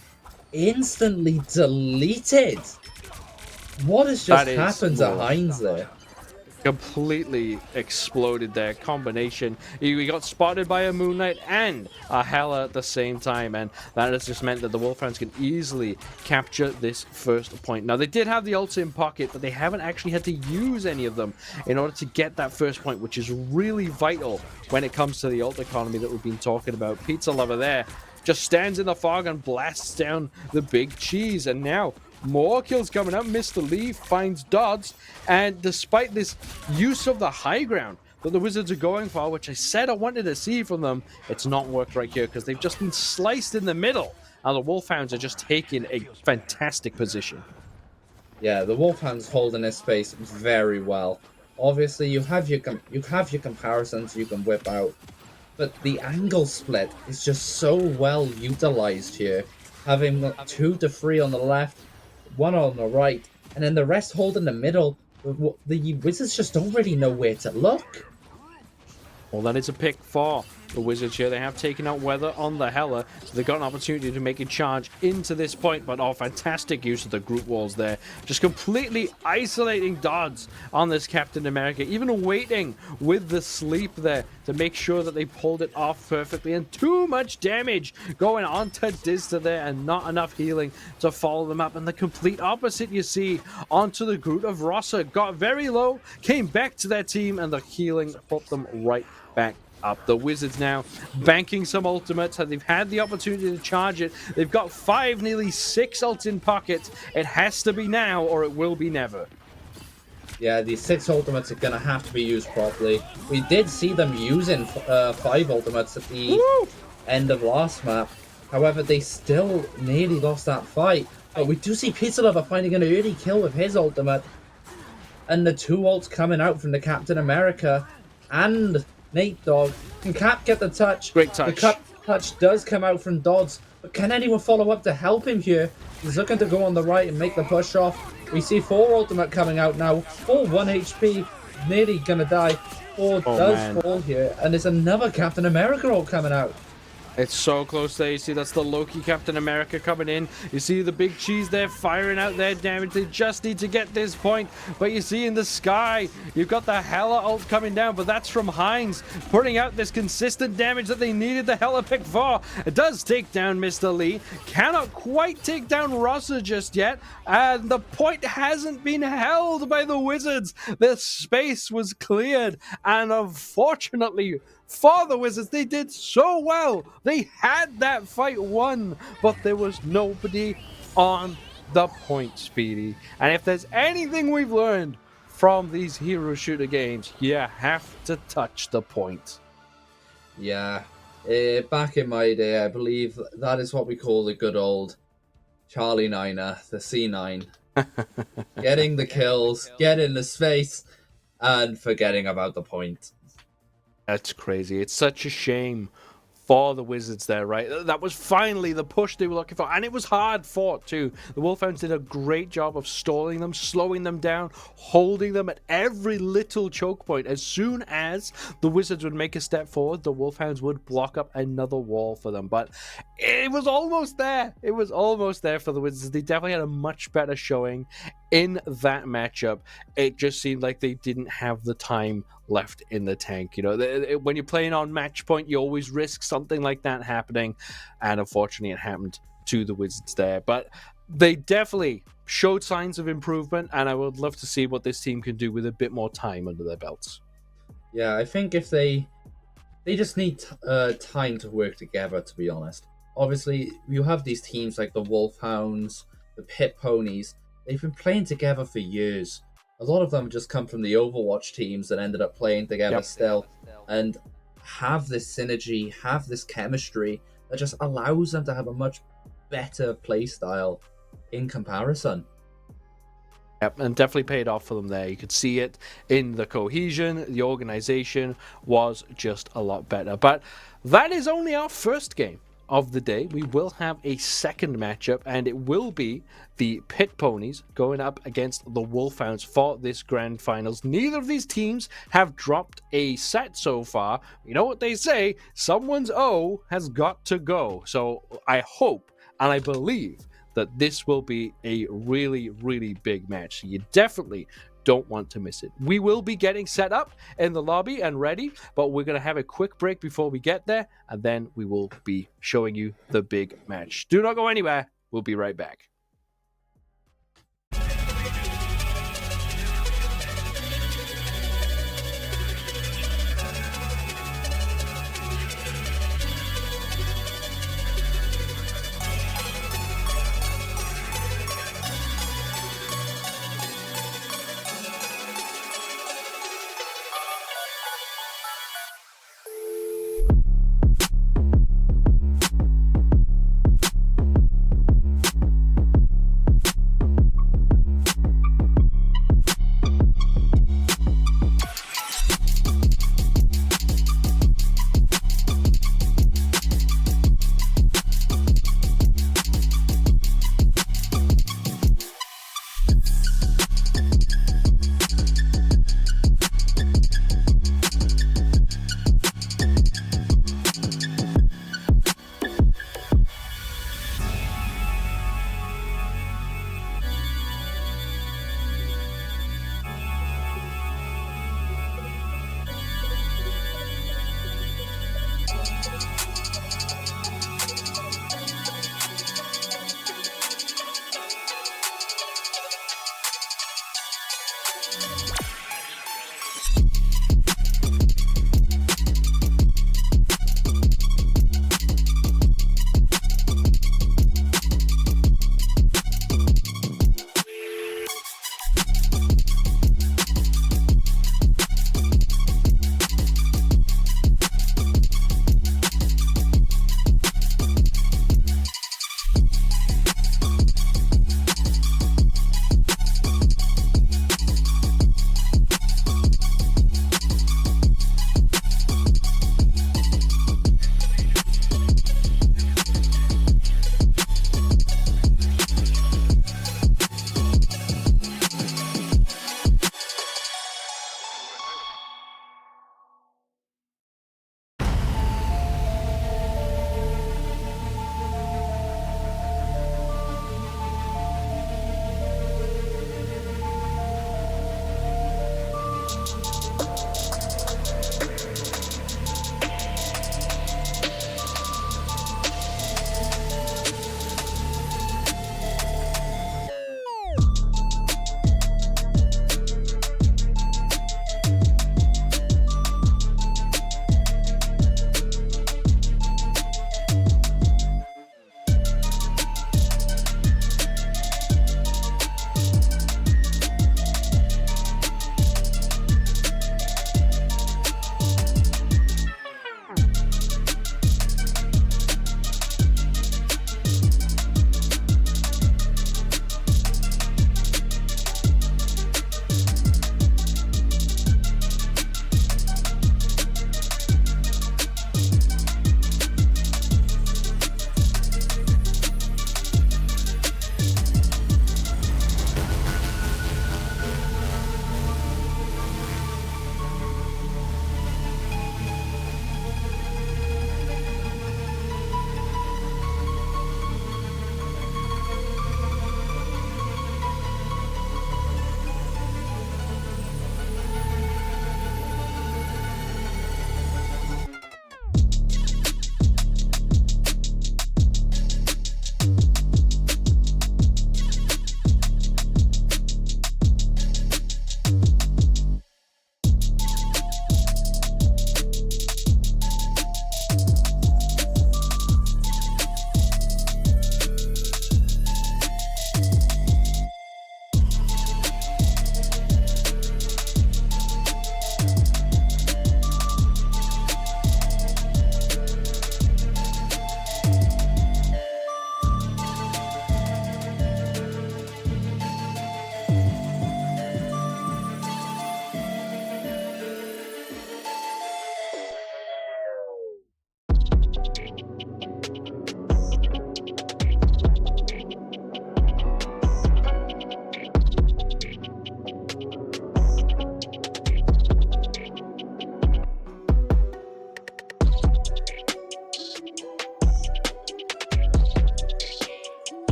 instantly deleted. What has just happened to Heinz there? completely exploded their combination. We got spotted by a Moon Knight and a Hela at the same time, and that has just meant that the Wolfhounds can easily capture this first point. Now, they did have the ults in pocket, but they haven't actually had to use any of them in order to get that first point, which is really vital when it comes to the ult economy that we've been talking about. Pizza Lover there just stands in the fog and blasts down the big cheese, and now more kills coming up. Mr. Lee finds Dodds, and despite this use of the high ground that the Wizards are going for, which I said I wanted to see from them, it's not worked right here because they've just been sliced in the middle, and the Wolfhounds are just taking a fantastic position. Yeah, the Wolfhounds holding this space very well. Obviously, you have your comparisons you can whip out, but the angle split is just so well utilized here. Having 2 to 3 on the left, 1 on the right, and then the rest hold in the middle. The Wizards just don't really know where to look. Well, that is a pick for the Wizards here. They have taken out Weather on the Hela, so they've got an opportunity to make a charge into this point, but fantastic use of the group walls there. Just completely isolating Dodds on this Captain America, even waiting with the sleep there to make sure that they pulled it off perfectly, and too much damage going on to Dizta there and not enough healing to follow them up. And the complete opposite you see onto the Groot of Rossa. Got very low, came back to their team, and the healing put them right back up. The Wizards now banking some ultimates. They've had the opportunity to charge it. They've got 5, nearly 6 ults in pocket. It has to be now or it will be never. Yeah, these 6 ultimates are going to have to be used properly. We did see them using 5 ultimates at the end of last map. However, they still nearly lost that fight. But we do see Pizza Lover finding an early kill with his ultimate. And the 2 ults coming out from the Captain America and Nate Dogg. Can Cap get the touch? Great touch. The Cap touch does come out from Dodds, but can anyone follow up to help him here? He's looking to go on the right and make the push off. We see 4 ultimate coming out now. 4 1 HP, nearly gonna die. 4 does fall here, and there's another Captain America ult coming out. It's so close there. You see, that's the Loki Captain America coming in. You see the big cheese there firing out their damage. They just need to get this point. But you see in the sky, you've got the Hela ult coming down, but that's from Hines, putting out this consistent damage that they needed the Hela pick for. It does take down Mr. Lee. Cannot quite take down Rossa just yet. And the point hasn't been held by the Wizards. The space was cleared. And unfortunately, for the Wizards, they did so well. They had that fight won, but there was nobody on the point, Speedy. And if there's anything we've learned from these hero shooter games, you have to touch the point. Yeah, back in my day, I believe that is what we call the good old Charlie Niner, the C9. Getting the kills, getting the space, and forgetting about the point. That's crazy. It's such a shame for the Wizards there, right? That was finally the push they were looking for, and it was hard fought too. The Wolfhounds did a great job of stalling them, slowing them down, holding them at every little choke point. As soon as the Wizards would make a step forward, the Wolfhounds would block up another wall for them. But it was almost there. It was almost there for the Wizards. They definitely had a much better showing in that matchup. It just seemed like they didn't have the time left in the tank. You know, when you're playing on match point, you always risk something like that happening, and unfortunately it happened to the Wizards there. But they definitely showed signs of improvement, and I would love to see what this team can do with a bit more time under their belts. Yeah, I think if they just need time to work together, to be honest. Obviously, you have these teams like the Wolfhounds, the Pit Ponies. They've been playing together for years. A lot of them just come from the Overwatch teams that ended up playing together still, and have this synergy, have this chemistry that just allows them to have a much better play style in comparison. Yep, and definitely paid off for them there. You could see it in the cohesion. The organization was just a lot better. But that is only our first game of the day. We will have a second matchup, and it will be the Pit Ponies going up against the Wolfhounds for this grand finals. Neither of these teams have dropped a set so far. You know what they say, someone's O has got to go. So I hope and I believe that this will be a really, really big match. So you definitely don't want to miss it. We will be getting set up in the lobby and ready, but we're going to have a quick break before we get there, and then we will be showing you the big match. Do not go anywhere. We'll be right back.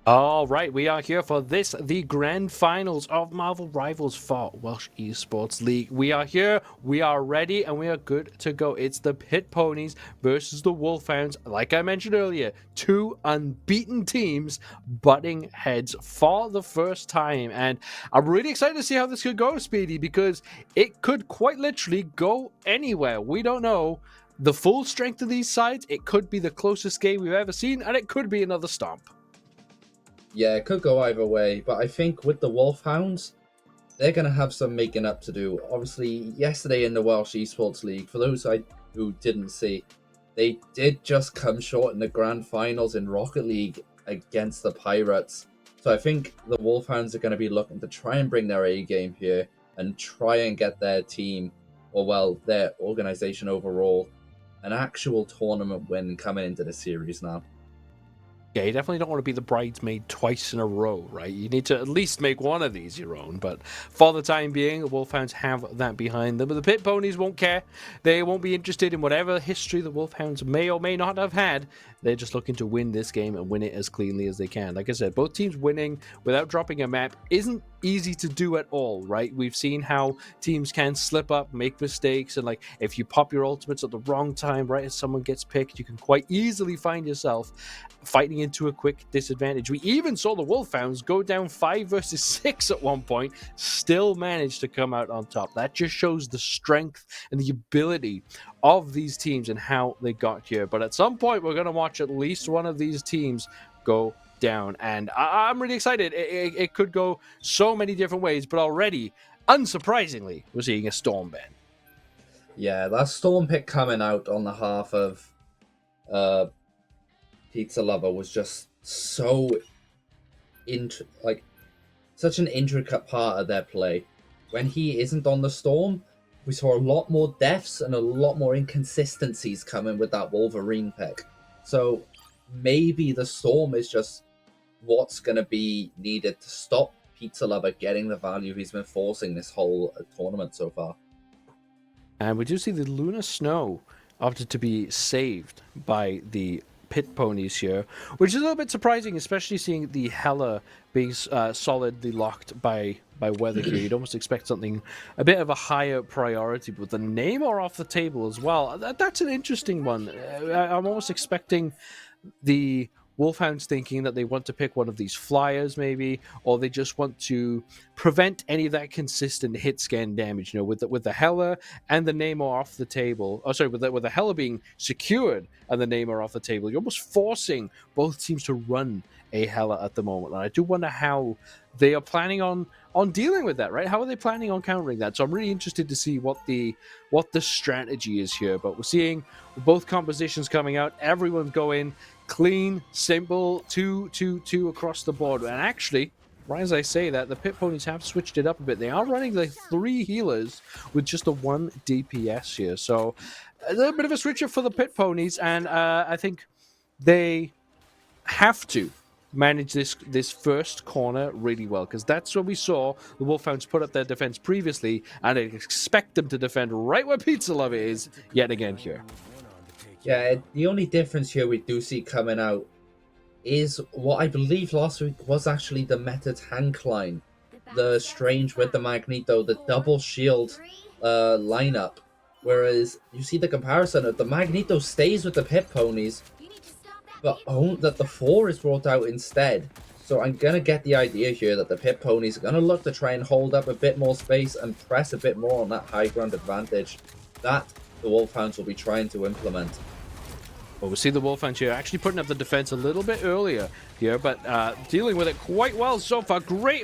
All right, we are here for this, the grand finals of Marvel Rivals for Welsh Esports League. We are here, we are ready, and we are good to go. It's the Pit Ponies versus the Wolfhounds. Like I mentioned earlier, two unbeaten teams butting heads for the first time. And I'm really excited to see how this could go, Speedy, because it could quite literally go anywhere. We don't know the full strength of these sides. It could be the closest game we've ever seen, and it could be another stomp. Yeah, it could go either way, but I think with the Wolfhounds, they're going to have some making up to do. Obviously, yesterday in the Welsh Esports League, for those who didn't see, they did just come short in the grand finals in Rocket League against the Pirates. So I think the Wolfhounds are going to be looking to try and bring their A game here and try and get their team, or well, their organization overall, an actual tournament win coming into the series now. Yeah, you definitely don't want to be the bridesmaid twice in a row, right? You need to at least make one of these your own. But for the time being, the Wolfhounds have that behind them. But the Pit Ponies won't care. They won't be interested in whatever history the Wolfhounds may or may not have had. They're just looking to win this game and win it as cleanly as they can. Like I said, both teams winning without dropping a map isn't easy to do at all, right? We've seen how teams can slip up, make mistakes, and like if you pop your ultimates at the wrong time, right as someone gets picked, you can quite easily find yourself fighting into a quick disadvantage. We even saw the Wolfhounds go down 5 versus 6 at one point, still managed to come out on top. That just shows the strength and the ability of these teams and how they got here. But at some point, we're going to watch at least one of these teams go down, and I'm really excited. It could go so many different ways, but already, unsurprisingly, we're seeing a Storm ban. Yeah, that Storm pick coming out on the half of Pizza Lover was just so such an intricate part of their play. When he isn't on the Storm, we saw a lot more deaths and a lot more inconsistencies coming with that Wolverine pick. So maybe the Storm is just what's going to be needed to stop Pizza Lover getting the value he's been forcing this whole tournament so far. And we do see the Lunar Snow opted to be saved by the Pit Ponies here, which is a little bit surprising, especially seeing the Hela being solidly locked by weather here. You'd almost expect something a bit of a higher priority, but the Namor off the table as well. That's an interesting one. I'm almost expecting the Wolfhounds thinking that they want to pick one of these flyers, maybe, or they just want to prevent any of that consistent hit scan damage. You know, with the Hela and the Namor off the table. Oh, sorry, with the Hela being secured and the Namor off the table, you're almost forcing both teams to run a Hela at the moment. And I do wonder how they are planning on dealing with that, right? How are they planning on countering that? So I'm really interested to see what the strategy is here. But we're seeing both compositions coming out. Everyone's going clean, simple, 2-2-2 across the board. And actually, right as I say that, the Pit Ponies have switched it up a bit. They are running the 3 healers with just a 1 DPS here. So a little bit of a switch up for the Pit Ponies. And I think they have to manage this first corner really well, because that's what we saw the Wolfhounds put up their defense previously, and I expect them to defend right where Pizza Lover is yet again here. Yeah, the only difference here we do see coming out is what I believe last week was actually the meta tank line. The Strange with the Magneto, the double shield lineup. Whereas you see the comparison of the Magneto stays with the Pit Ponies, but that the 4 is brought out instead. So I'm going to get the idea here that the Pit Ponies are going to look to try and hold up a bit more space and press a bit more on that high ground advantage that the Wolfhounds will be trying to implement. Well, we see the Wolfhounds here actually putting up the defense a little bit earlier here, but dealing with it quite well so far. Great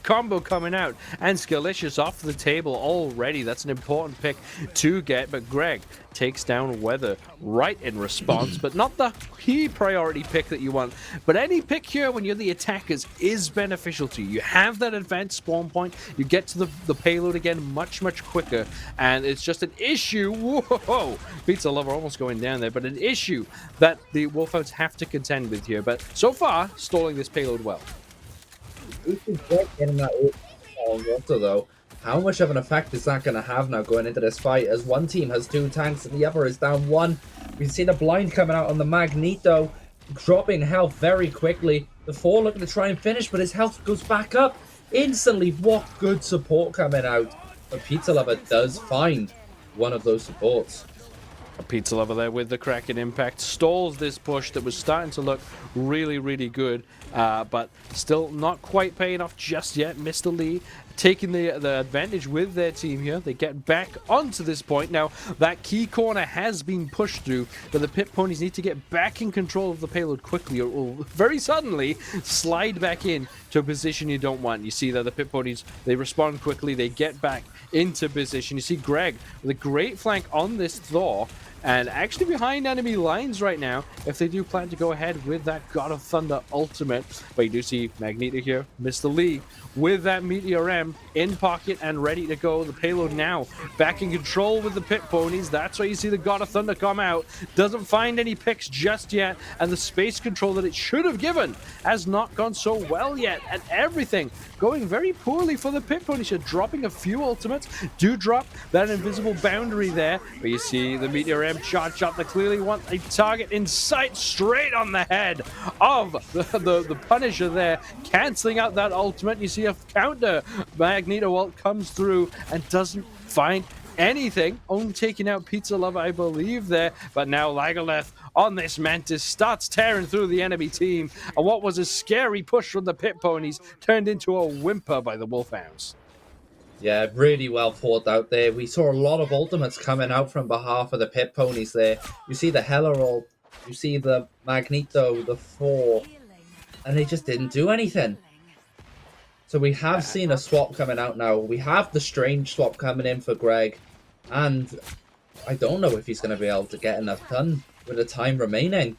combo coming out, and Skillicious off the table already. That's an important pick to get, but Greg takes down Weather right in response, but not the key priority pick that you want. But any pick here when you're the attackers is beneficial to you. You have that advanced spawn point, you get to the payload again much quicker, and it's just an issue. Whoa, Pizza Lover almost going down there, but an issue that the Wolfhounds have to contend with here. But so far, stalling this payload well. Getting that water though. How much of an effect is that going to have now going into this fight, as one team has 2 tanks and the other is down 1? We see the blind coming out on the Magneto, dropping health very quickly. The 4 looking to try and finish, but his health goes back up instantly. What good support coming out. But Pizza Lover does find one of those supports. A Pizza Lover there with the Kraken impact stalls this push that was starting to look really, really good, but still not quite paying off just yet. Mr. Lee taking the advantage with their team here. They get back onto this point. Now, that key corner has been pushed through, but the Pit Ponies need to get back in control of the payload quickly, or it will very suddenly slide back in to a position you don't want. You see that the Pit Ponies, they respond quickly, they get back into position. You see Greg with a great flank on this Thor, and actually behind enemy lines right now if they do plan to go ahead with that God of Thunder ultimate. But you do see Magneto here, Mr. Lee with that Meteor M in pocket and ready to go. The payload now back in control with the Pit Ponies. That's why you see the God of Thunder come out. Doesn't find any picks just yet, and the space control that it should have given has not gone so well yet, and everything going very poorly for the Pit Ponies. You're dropping a few ultimates, do drop that invisible boundary there, but you see the Meteor M charge up. They clearly want a target in sight, straight on the head of the Punisher there, canceling out that ultimate. You see a counter Magneto ult comes through and doesn't find anything, only taking out Pizza Lover, I believe, there. But now Lagaleth on this Mantis starts tearing through the enemy team, and what was a scary push from the Pit Ponies turned into a whimper by the Wolfhounds. Yeah, really well thought out there. We saw a lot of ultimates coming out from behalf of the Pit Ponies there. You see the Hela ult, you see the Magneto, the 4, and they just didn't do anything. So we have seen a swap coming out now. We have the Strange swap coming in for Greg, and I don't know if he's going to be able to get enough done with the time remaining.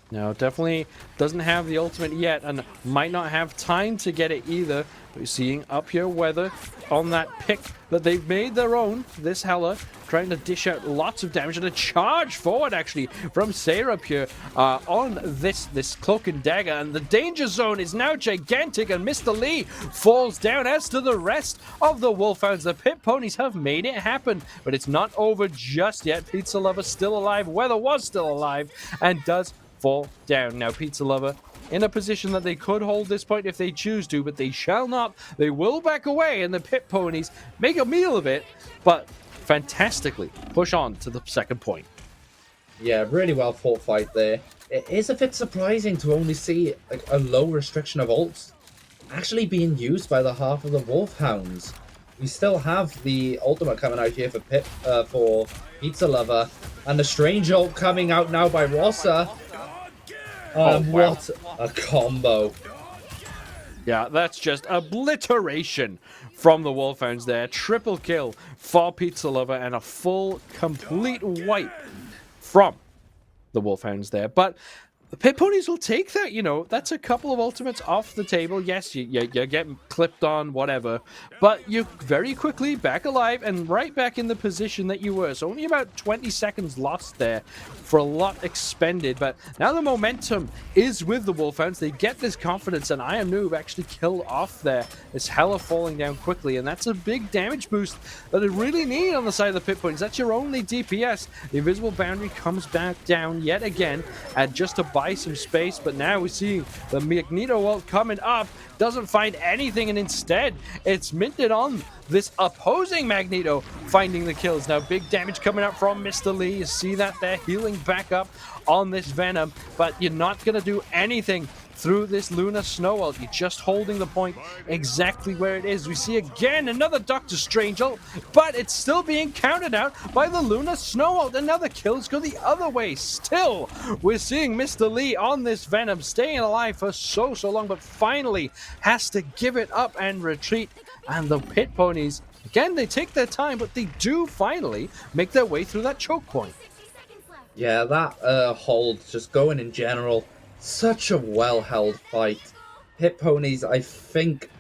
No, definitely doesn't have the ultimate yet, and might not have time to get it either. But you're seeing up here Weather on that pick that they've made their own. This Hela trying to dish out lots of damage, and a charge forward actually from Sarah here on this Cloak and Dagger, and the danger zone is now gigantic, and Mr. Lee falls down, as to the rest of the Wolfhounds. The Pit Ponies have made it happen, but it's not over just yet. Pizza Lover still alive, Weather was still alive, and does fall down. Now Pizza Lover in a position that they could hold this point if they choose to, but they shall not. They will back away, and the Pit Ponies make a meal of it, but fantastically push on to the second point. Yeah, really well fought fight there. It is a bit surprising to only see like a low restriction of ults actually being used by the half of the Wolfhounds. We still have the ultimate coming out here for Pizza Lover, and the Strange ult coming out now by Rossa. Wow. What a combo. Yeah, that's just obliteration from the Wolfhounds there. Triple kill for Pizza Lover and a full, complete wipe from the Wolfhounds there. But the Pit Ponies will take that, you know. That's a couple of ultimates off the table. Yes, you get clipped on, whatever. But you're very quickly back alive and right back in the position that you were. So only about 20 seconds lost there for a lot expended. But now the momentum is with the Wolfhounds. They get this confidence, and I Am Noob actually killed off there. It's Hela falling down quickly, and that's a big damage boost that they really need on the side of the Pit Ponies. That's your only DPS. The invisible boundary comes back down yet again, and just to buy some space. But now we see the Magneto ult coming up, doesn't find anything, and instead it's minted on this opposing Magneto finding the kills. Now big damage coming out from Mr. Lee. You see that there, healing back up on this Venom, but you're not going to do anything through this Lunar Snow ult. You're just holding the point exactly where it is. We see again another Doctor Strange ult, but it's still being countered out by the Lunar Snow ult. Another kills go the other way. Still, we're seeing Mr. Lee on this Venom staying alive for so long, but finally has to give it up and retreat. And the Pit Ponies, again, they take their time, but they do finally make their way through that choke point. Yeah, that hold, just going in general, such a well-held fight. Pit Ponies, I think,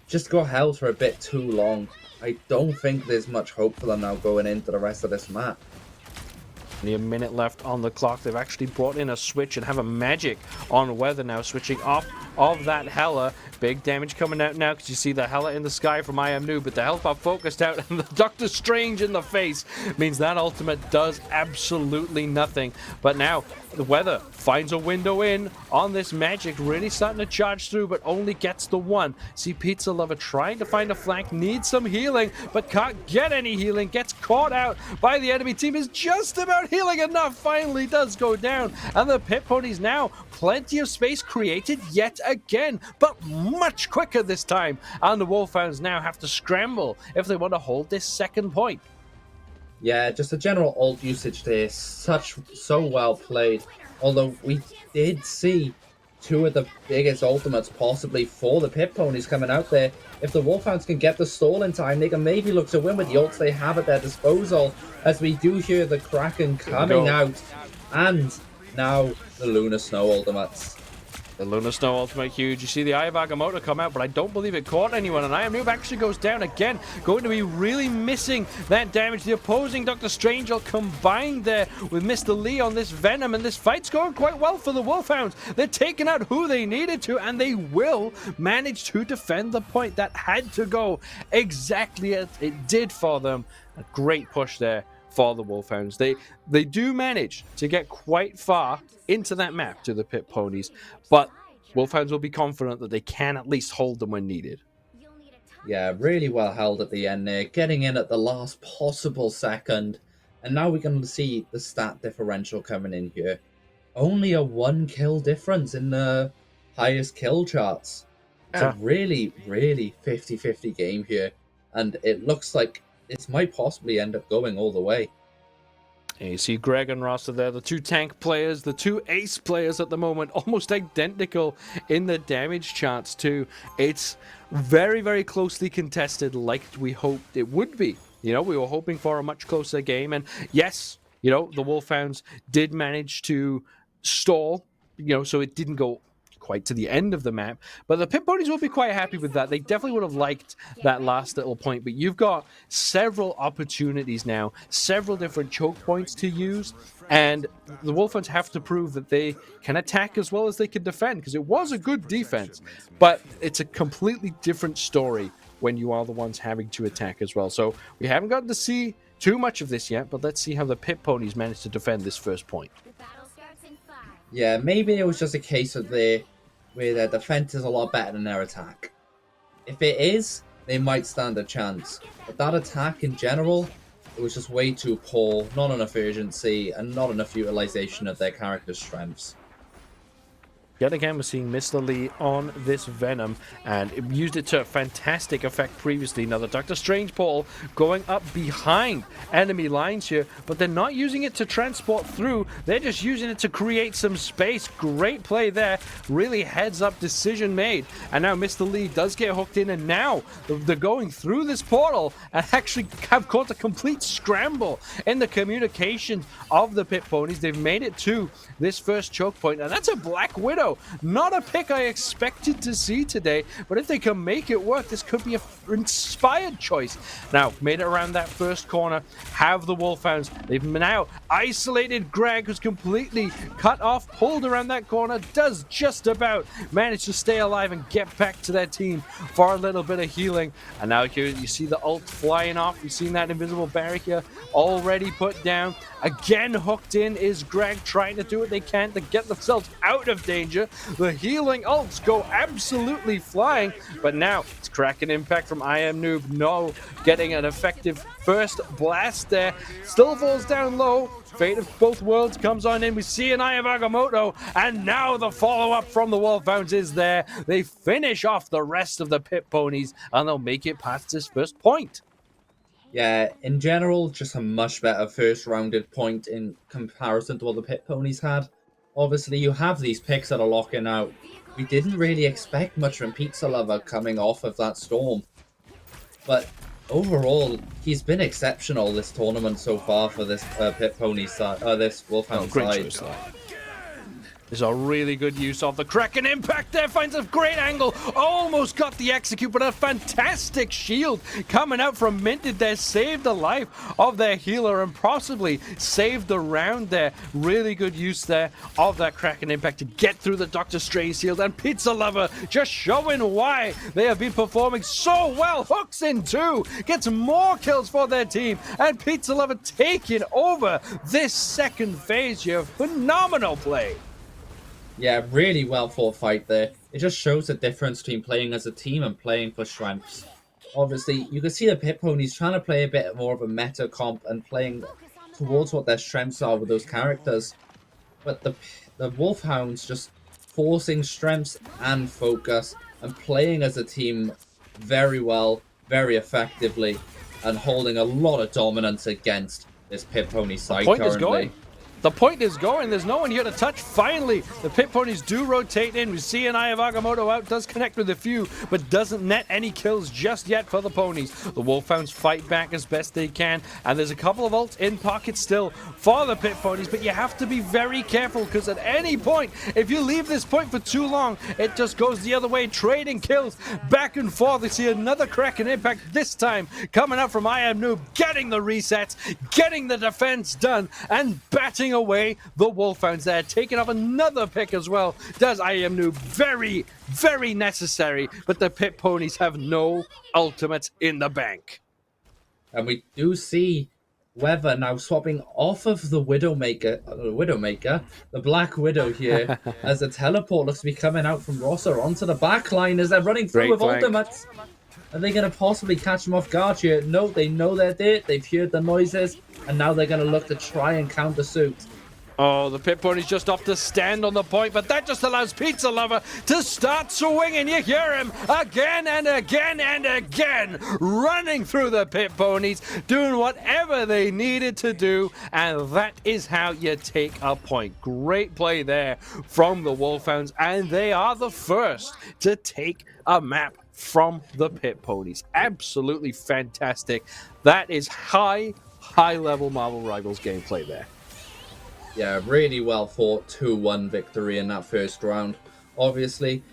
just got held for a bit too long. I don't think there's much hope for them now going into the rest of this map. Only a minute left on the clock. They've actually brought in a switch and have a magic on Weather now, switching off of that Hela. Big damage coming out now because you see the Hela in the sky from I Am Noob, but the health bar focused out and the Doctor Strange in the face means that ultimate does absolutely nothing. But now the weather finds a window in on this magic, really starting to charge through, but only gets the one. See Pizza Lover trying to find a flank, needs some healing, but can't get any healing, gets caught out by the enemy team, is just about healing enough, finally does go down, and the Pit Ponies now plenty of space created yet again, but much quicker this time, and the Wolfhounds now have to scramble if they want to hold this second point. Yeah, just a general ult usage there, so well played. Although we did see two of the biggest ultimates possibly for the Pit Ponies coming out there. If the Wolfhounds can get the stall in time, they can maybe look to win with the ults they have at their disposal, as we do hear the Kraken coming out, and now the Lunar Snow ultimates. The Lunar Snow ultimate huge. You see the Eye of Agamotto come out, but I don't believe it caught anyone. And I Am Noob actually goes down again. Going to be really missing that damage. The opposing Doctor Strange will combine there with Mr. Lee on this Venom. And this fight's going quite well for the Wolfhounds. They're taking out who they needed to, and they will manage to defend the point. That had to go exactly as it did for them. A great push there for the Wolfhounds. They do manage to get quite far into that map to the Pit Ponies, but Wolfhounds will be confident that they can at least hold them when needed. Yeah, really well held at the end there, getting in at the last possible second, and now we can see the stat differential coming in here. Only a 1 kill difference in the highest kill charts. It's a really 50-50 game here, and it looks like this might possibly end up going all the way. And you see Greg and Roster there, the two tank players, the two ace players at the moment, almost identical in the damage charts too. It's very closely contested like we hoped it would be. You know, we were hoping for a much closer game, and yes, you know, the Wolfhounds did manage to stall, you know, so it didn't go quite to the end of the map, but the Pit Ponies will be quite happy with that. They definitely would have liked that last little point, but you've got several opportunities now, several different choke points to use, and the Wolfhounds have to prove that they can attack as well as they can defend, because it was a good defense, but it's a completely different story when you are the ones having to attack as well. So we haven't gotten to see too much of this yet, but let's see how the Pit Ponies manage to defend this first point. Yeah, maybe it was just a case of where their defense is a lot better than their attack. If it is, they might stand a chance. But that attack in general, it was just way too poor, not enough urgency, and not enough utilization of their character's strengths. Yet again, we're seeing Mr. Lee on this Venom, and it used it to fantastic effect previously. Now, the Doctor Strange portal going up behind enemy lines here, but they're not using it to transport through. They're just using it to create some space. Great play there. Really heads-up decision made. And now Mr. Lee does get hooked in, and now they're going through this portal and actually have caused a complete scramble in the communication of the Pit Ponies. They've made it to this first choke point, and that's a Black Widow. Not a pick I expected to see today, but if they can make it work, this could be an inspired choice. Now, made it around that first corner, have the Wolfhounds. They've now isolated Greg, who's completely cut off, pulled around that corner, does just about manage to stay alive and get back to their team for a little bit of healing. And now here you see the ult flying off. You've seen that invisible barrier already put down. Again, hooked in is Greg, trying to do what they can to get themselves out of danger. The healing ults go absolutely flying, but now it's cracking impact from I Am Noob. No, getting an effective first blast there. Still falls down low. Fate of Both Worlds comes on in. We see an Eye of Agamotto, and now the follow-up from the Wolfhounds is there. They finish off the rest of the Pit Ponies, and they'll make it past this first point. Yeah, in general, just a much better first-rounded point in comparison to what the Pit Ponies had. Obviously, you have these picks that are locking out. We didn't really expect much from Pizza Lover coming off of that storm. But overall, he's been exceptional this tournament so far for this Pit Pony side, this Wolfhound side. There's a really good use of the Kraken impact there. Finds a great angle. Almost got the execute, but a fantastic shield coming out from Minted there. Saved the life of their healer and possibly saved the round there. Really good use there of that Kraken impact to get through the Doctor Strange shield. And Pizza Lover just showing why they have been performing so well. Hooks in two. Gets more kills for their team. And Pizza Lover taking over this second phase here. Phenomenal play. Yeah, really well fought fight there. It just shows the difference between playing as a team and playing for strengths. Obviously, you can see the Pit Ponies trying to play a bit more of a meta comp and playing towards what their strengths are with those characters. But the Wolfhounds just forcing strengths and focus and playing as a team very well, very effectively, and holding a lot of dominance against this Pit Pony side currently. The point is going. There's no one here to touch. Finally, the Pit Ponies do rotate in. We see an Eye of Agamotto out. Does connect with a few, but doesn't net any kills just yet for the Ponies. The Wolfhounds fight back as best they can, and there's a couple of ults in pocket still for the Pit Ponies, but you have to be very careful because at any point, if you leave this point for too long, it just goes the other way, trading kills back and forth. We see another Kraken impact this time coming out from I Am Noob, getting the resets, getting the defense done, and batting away the Wolfhounds there, taking off another pick as well. Does I Am Noob very, very necessary, but the Pit Ponies have no ultimates in the bank. And we do see Weather now swapping off of the Widowmaker, the Black Widow here, as the teleport looks to be coming out from Rosser onto the back line as they're running through with ultimates. Are they going to possibly catch them off guard here? No, they know they're there. They've heard the noises, and now they're going to look to try and counter suit. Oh, the Pit Pony's just off to stand on the point, but that just allows Pizza Lover to start swinging. You hear him again and again and again, running through the Pit Ponies, doing whatever they needed to do, and that is how you take a point. Great play there from the Wolfhounds, and they are the first to take a map from the Pit Ponies. Absolutely fantastic. That is high-level Marvel Rivals gameplay there. Yeah, really well fought 2-1 victory in that first round. Obviously,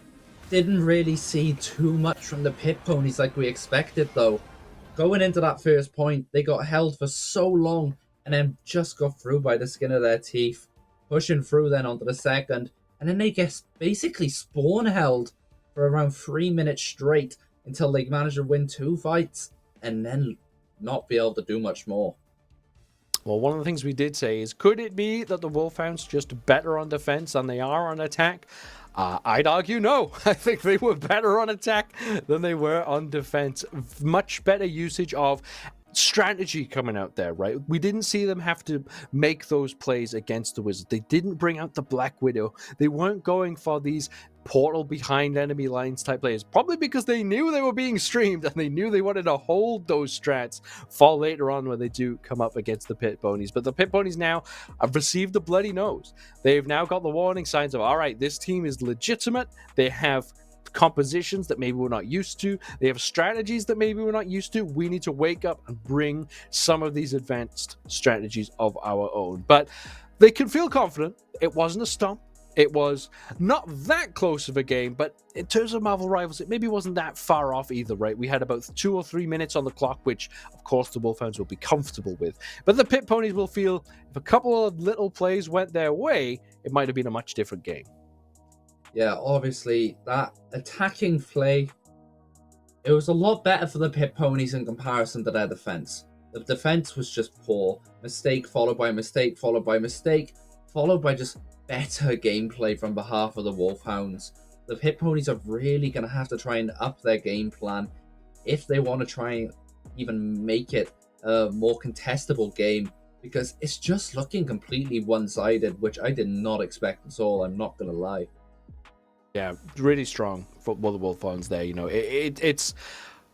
didn't really see too much from the Pit Ponies like we expected though. Going into that first point, they got held for so long and then just got through by the skin of their teeth. Pushing through then onto the second, and then they get basically spawn held for around 3 minutes straight until they managed to win 2 fights and then not be able to do much more. Well, one of the things we did say is, could it be that the Wolfhounds just better on defense than they are on attack? I'd argue no. I think they were better on attack than they were on defense. Much better usage of strategy coming out there, right? We didn't see them have to make those plays against the Wizards. They didn't bring out the Black Widow. They weren't going for these portal behind enemy lines type plays, probably because they knew they were being streamed and they knew they wanted to hold those strats for later on when they do come up against the Pit Ponies. But the Pit Ponies now have received a bloody nose. They've now got the warning signs of, all right, this team is legitimate. They have compositions that maybe we're not used to. They have strategies that maybe we're not used to. We need to wake up and bring some of these advanced strategies of our own. But they can feel confident. It wasn't a stomp. It was not that close of a game, but in terms of Marvel Rivals, it maybe wasn't that far off either, right? We had about 2 or 3 minutes on the clock, which, of course, the Wolfhounds will be comfortable with. But the Pit Ponies will feel if a couple of little plays went their way, it might have been a much different game. Yeah, obviously, that attacking play, it was a lot better for the Pit Ponies in comparison to their defense. The defense was just poor. Mistake followed by mistake, followed by mistake, followed by just better gameplay from behalf of the Wolfhounds. The Pit Ponies are really going to have to try and up their game plan if they want to try and even make it a more contestable game, because it's just looking completely one-sided, which I did not expect at all, I'm not going to lie. Yeah, really strong for the Wolfhounds there. You know, it's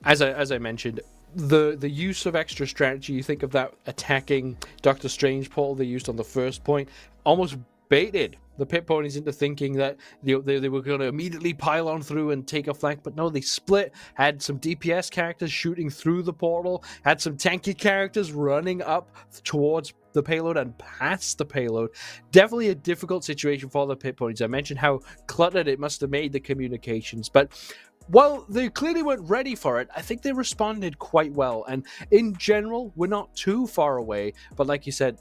as I mentioned, the use of extra strategy. You think of that attacking Doctor Strange portal they used on the first point, almost baited the Pit Ponies into thinking that they were going to immediately pile on through and take a flank, but no, they split, had some DPS characters shooting through the portal, had some tanky characters running up towards the payload and past the payload. Definitely a difficult situation for the pit ponies. I mentioned how cluttered it must have made the communications, but while they clearly weren't ready for it, I think they responded quite well. And in general, we're not too far away. But like you said,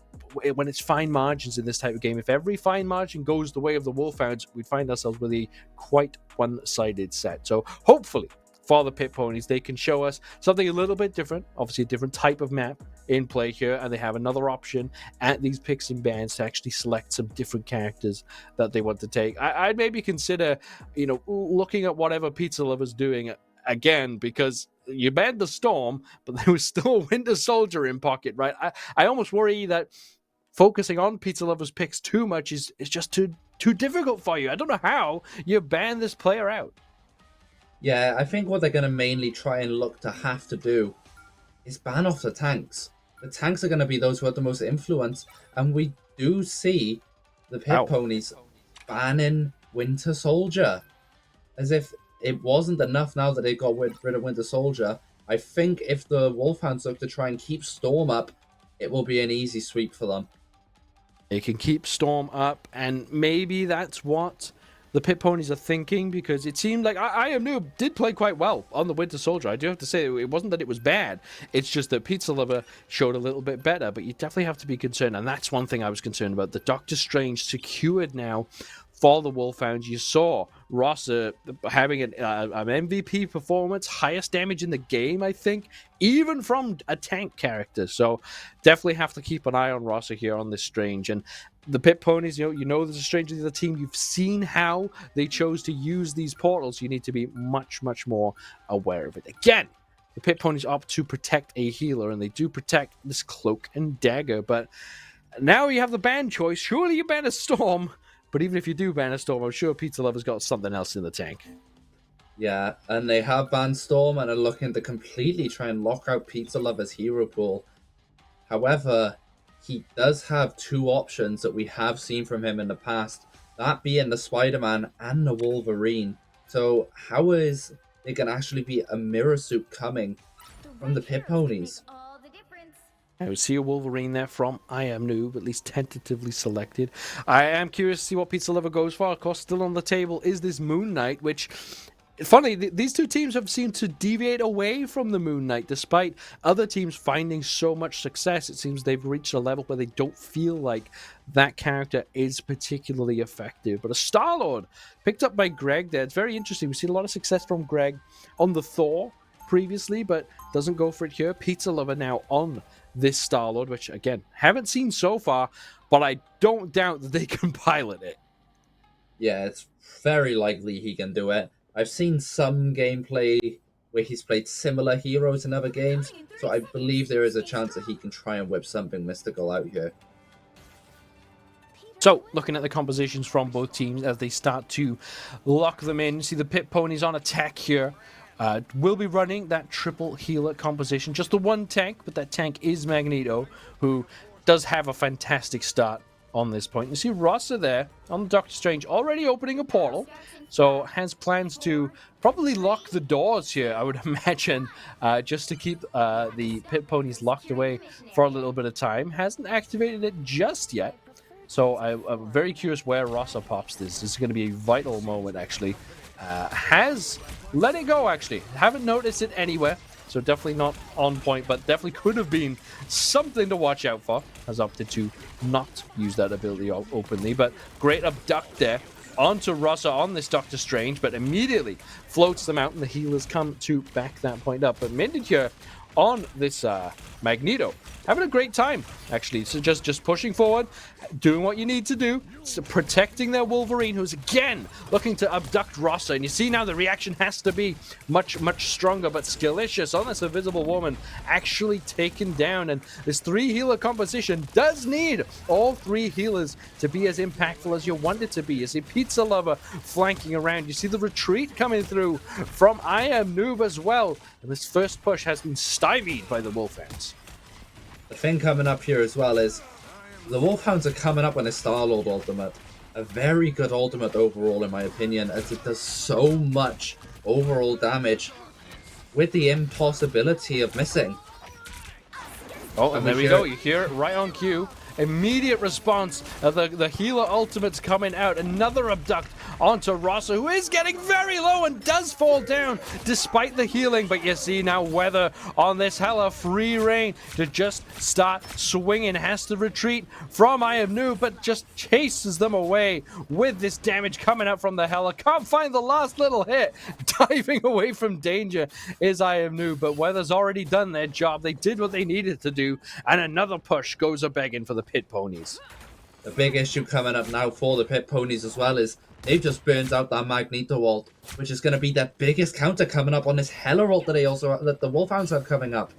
when it's fine margins in this type of game, if every fine margin goes the way of the Wolfhounds, we'd find ourselves with a quite one-sided set. So hopefully, for the pit ponies, they can show us something a little bit different, obviously a different type of map in play here, and they have another option at these picks and bans to actually select some different characters that they want to take. I'd maybe consider, looking at whatever Pizza Lover's doing again, because you banned the Storm, but there was still a Winter Soldier in pocket, right? I almost worry that focusing on Pizza Lover's picks too much is just too difficult for you. I don't know how you ban this player out. Yeah, I think what they're going to mainly try and look to have to do is ban off the tanks. The tanks are going to be those who have the most influence, and we do see the pit ponies banning Winter Soldier. As if it wasn't enough now that they got rid of Winter Soldier. I think if the Wolfhounds look to try and keep Storm up, it will be an easy sweep for them. They can keep Storm up, and maybe that's what the pit ponies are thinking, because it seemed like I Am Noob did play quite well on the Winter Soldier. I do have to say, it wasn't that it was bad. It's just that Pizza Lover showed a little bit better, but you definitely have to be concerned, and that's one thing I was concerned about. The Doctor Strange secured now for the Wolfhounds. You saw Rossa having an MVP performance, highest damage in the game, I think, even from a tank character. So definitely have to keep an eye on Rossa here on this Strange. And the pit ponies, you know there's a Strange in the team. You've seen how they chose to use these portals. You need to be much, much more aware of it. Again, the pit ponies opt to protect a healer, and they do protect this cloak and dagger. But now you have the ban choice. Surely you ban a Storm. But even if you do ban a Storm, I'm sure Pizza Lover's got something else in the tank. Yeah, and they have banned Storm and are looking to completely try and lock out Pizza Lover's hero pool. However, he does have two options that we have seen from him in the past, that being the Spider-Man and the Wolverine. So how is there going to actually be a mirror suit coming from the pit ponies? I would see a Wolverine there from I Am Noob, at least tentatively selected. I am curious to see what Pizza Lover goes for. Of course, still on the table is this Moon Knight, which, funny, these two teams have seemed to deviate away from the Moon Knight, despite other teams finding so much success. It seems they've reached a level where they don't feel like that character is particularly effective. But a Star-Lord picked up by Greg there. It's very interesting. We've seen a lot of success from Greg on the Thor previously, but doesn't go for it here. Pizza Lover now on this Star-Lord, which, again, haven't seen so far, but I don't doubt that they can pilot it. Yeah, it's very likely he can do it. I've seen some gameplay where he's played similar heroes in other games, so I believe there is a chance that he can try and whip something mystical out here. So, looking at the compositions from both teams as they start to lock them in, see the pit ponies on attack here. We'll be running that triple healer composition. Just the one tank, but that tank is Magneto, who does have a fantastic start on this point. You see Rossa there on the Doctor Strange already opening a portal, so has plans to probably lock the doors here, I would imagine, just to keep the pit ponies locked away for a little bit of time. Hasn't activated it just yet, so I'm very curious where Rossa pops this. This is going to be a vital moment, actually. Has let it go, actually. Haven't noticed it anywhere, so definitely not on point, but definitely could have been something to watch out for. Has opted to not use that ability openly, but great abduct there onto Rossa on this Doctor Strange, but immediately floats them out, and the healers come to back that point up. But Minded here on this Magneto, having a great time, actually. So just pushing forward, doing what you need to do, so protecting their Wolverine, who's again looking to abduct Rossa. And you see now the reaction has to be much, much stronger, but Skillicious on this Invisible Woman actually taken down. And this three healer composition does need all three healers to be as impactful as you want it to be. You see Pizza Lover flanking around. You see the retreat coming through from I Am Noob as well. And this first push has been stymied by the Wolfhounds. The thing coming up here as well is the Wolfhounds are coming up with a Star-Lord ultimate. A very good ultimate overall, in my opinion, as it does so much overall damage with the impossibility of missing. Oh, and there we go. You hear it right on cue. immediate response of the healer ultimates coming out. Another abduct onto Rossa, who is getting very low and does fall down despite the healing. But you see now Weather on this Hela, free reign to just start swinging. Has to retreat from I Am Noob, but just chases them away with this damage coming out from the Hela. Can't find the last little hit. Diving away from danger is I Am Noob, but Weather's already done their job. They did what they needed to do, and another push goes a-begging for the Pit Ponies. The big issue coming up now for the Pit Ponies as well is they've just burned out that Magneto ult, which is going to be their biggest counter coming up on this Hela ult that the Wolfhounds have coming up.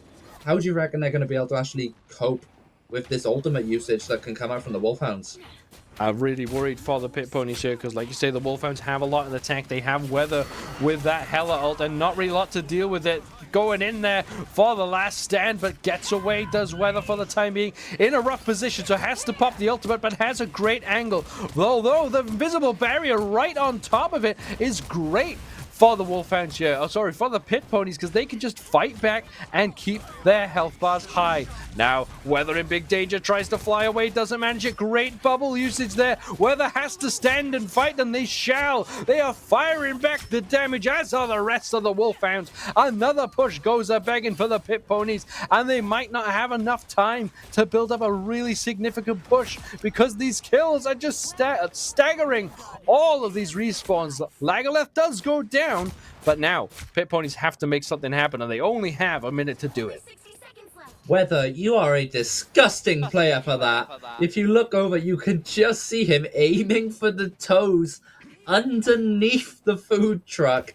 How do you reckon they're going to be able to actually cope with this ultimate usage that can come out from the Wolfhounds? I'm really worried for the Pit Ponies here because, like you say, the Wolfhounds have a lot in the tank. They have Weather with that Hela ult and not really a lot to deal with it. Going in there for the last stand, but gets away, does Weather for the time being. In a rough position, so has to pop the ultimate, but has a great angle. Although the invisible barrier right on top of it is great for the Wolfhounds here. Oh, sorry, for the Pit Ponies, because they can just fight back and keep their health bars high. Now, Weather in big danger, tries to fly away, doesn't manage it. Great bubble usage there. Weather has to stand and fight, and they shall. They are firing back the damage, as are the rest of the Wolfhounds. Another push goes a-begging for the Pit Ponies, and they might not have enough time to build up a really significant push, because these kills are just staggering. All of these respawns. Lagaleth does go down, but now Pit Ponies have to make something happen, and they only have a minute to do it. Weather, you are a disgusting player for that. If you look over, you can just see him aiming for the toes underneath the food truck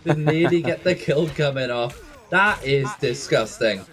to nearly get the kill coming off. That is disgusting.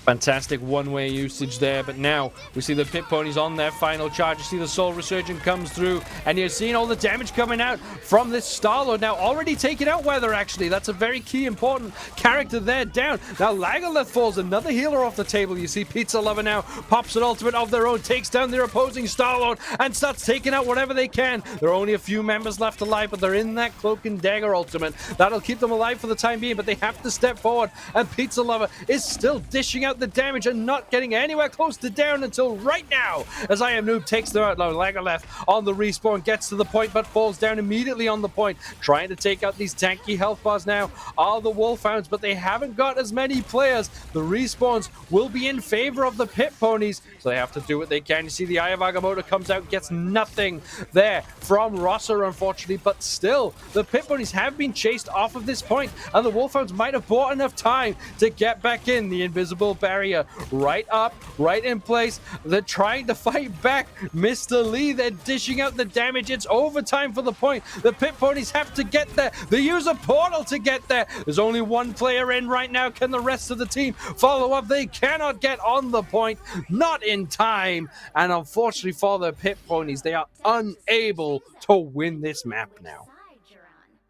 Fantastic one-way usage there, but now we see the Pit Ponies on their final charge. You see the Soul Resurgent comes through, and you're seeing all the damage coming out from this Star-Lord. Now already taking out Weather, actually. That's a very key important character there down. Now Lagaleth falls, another healer off the table. You see Pizza Lover now pops an ultimate of their own, takes down their opposing Star-Lord, and starts taking out whatever they can. There are only a few members left alive, but they're in that Cloak and Dagger ultimate. That'll keep them alive for the time being, but they have to step forward, and Pizza Lover is still dishing out the damage and not getting anywhere close to down until right now, as I Am Noob takes them out. Now Lagaleth on the respawn gets to the point but falls down immediately on the point, trying to take out these tanky health bars now are the Wolfhounds, but they haven't got as many players. The respawns will be in favor of the Pit Ponies, so they have to do what they can. You see the Eye of Agamotto comes out, gets nothing there from Rossa, unfortunately, but still the Pit Ponies have been chased off of this point, and the Wolfhounds might have bought enough time to get back in. The invisible barrier right up, right in place. They're trying to fight back. Mr. Lee, they're dishing out the damage. It's overtime for the point. The Pit Ponies have to get there. They use a portal to get there. There's only one player in right now. Can the rest of the team follow up? They cannot get on the point. Not in time. And unfortunately for the Pit Ponies, they are unable to win this map now.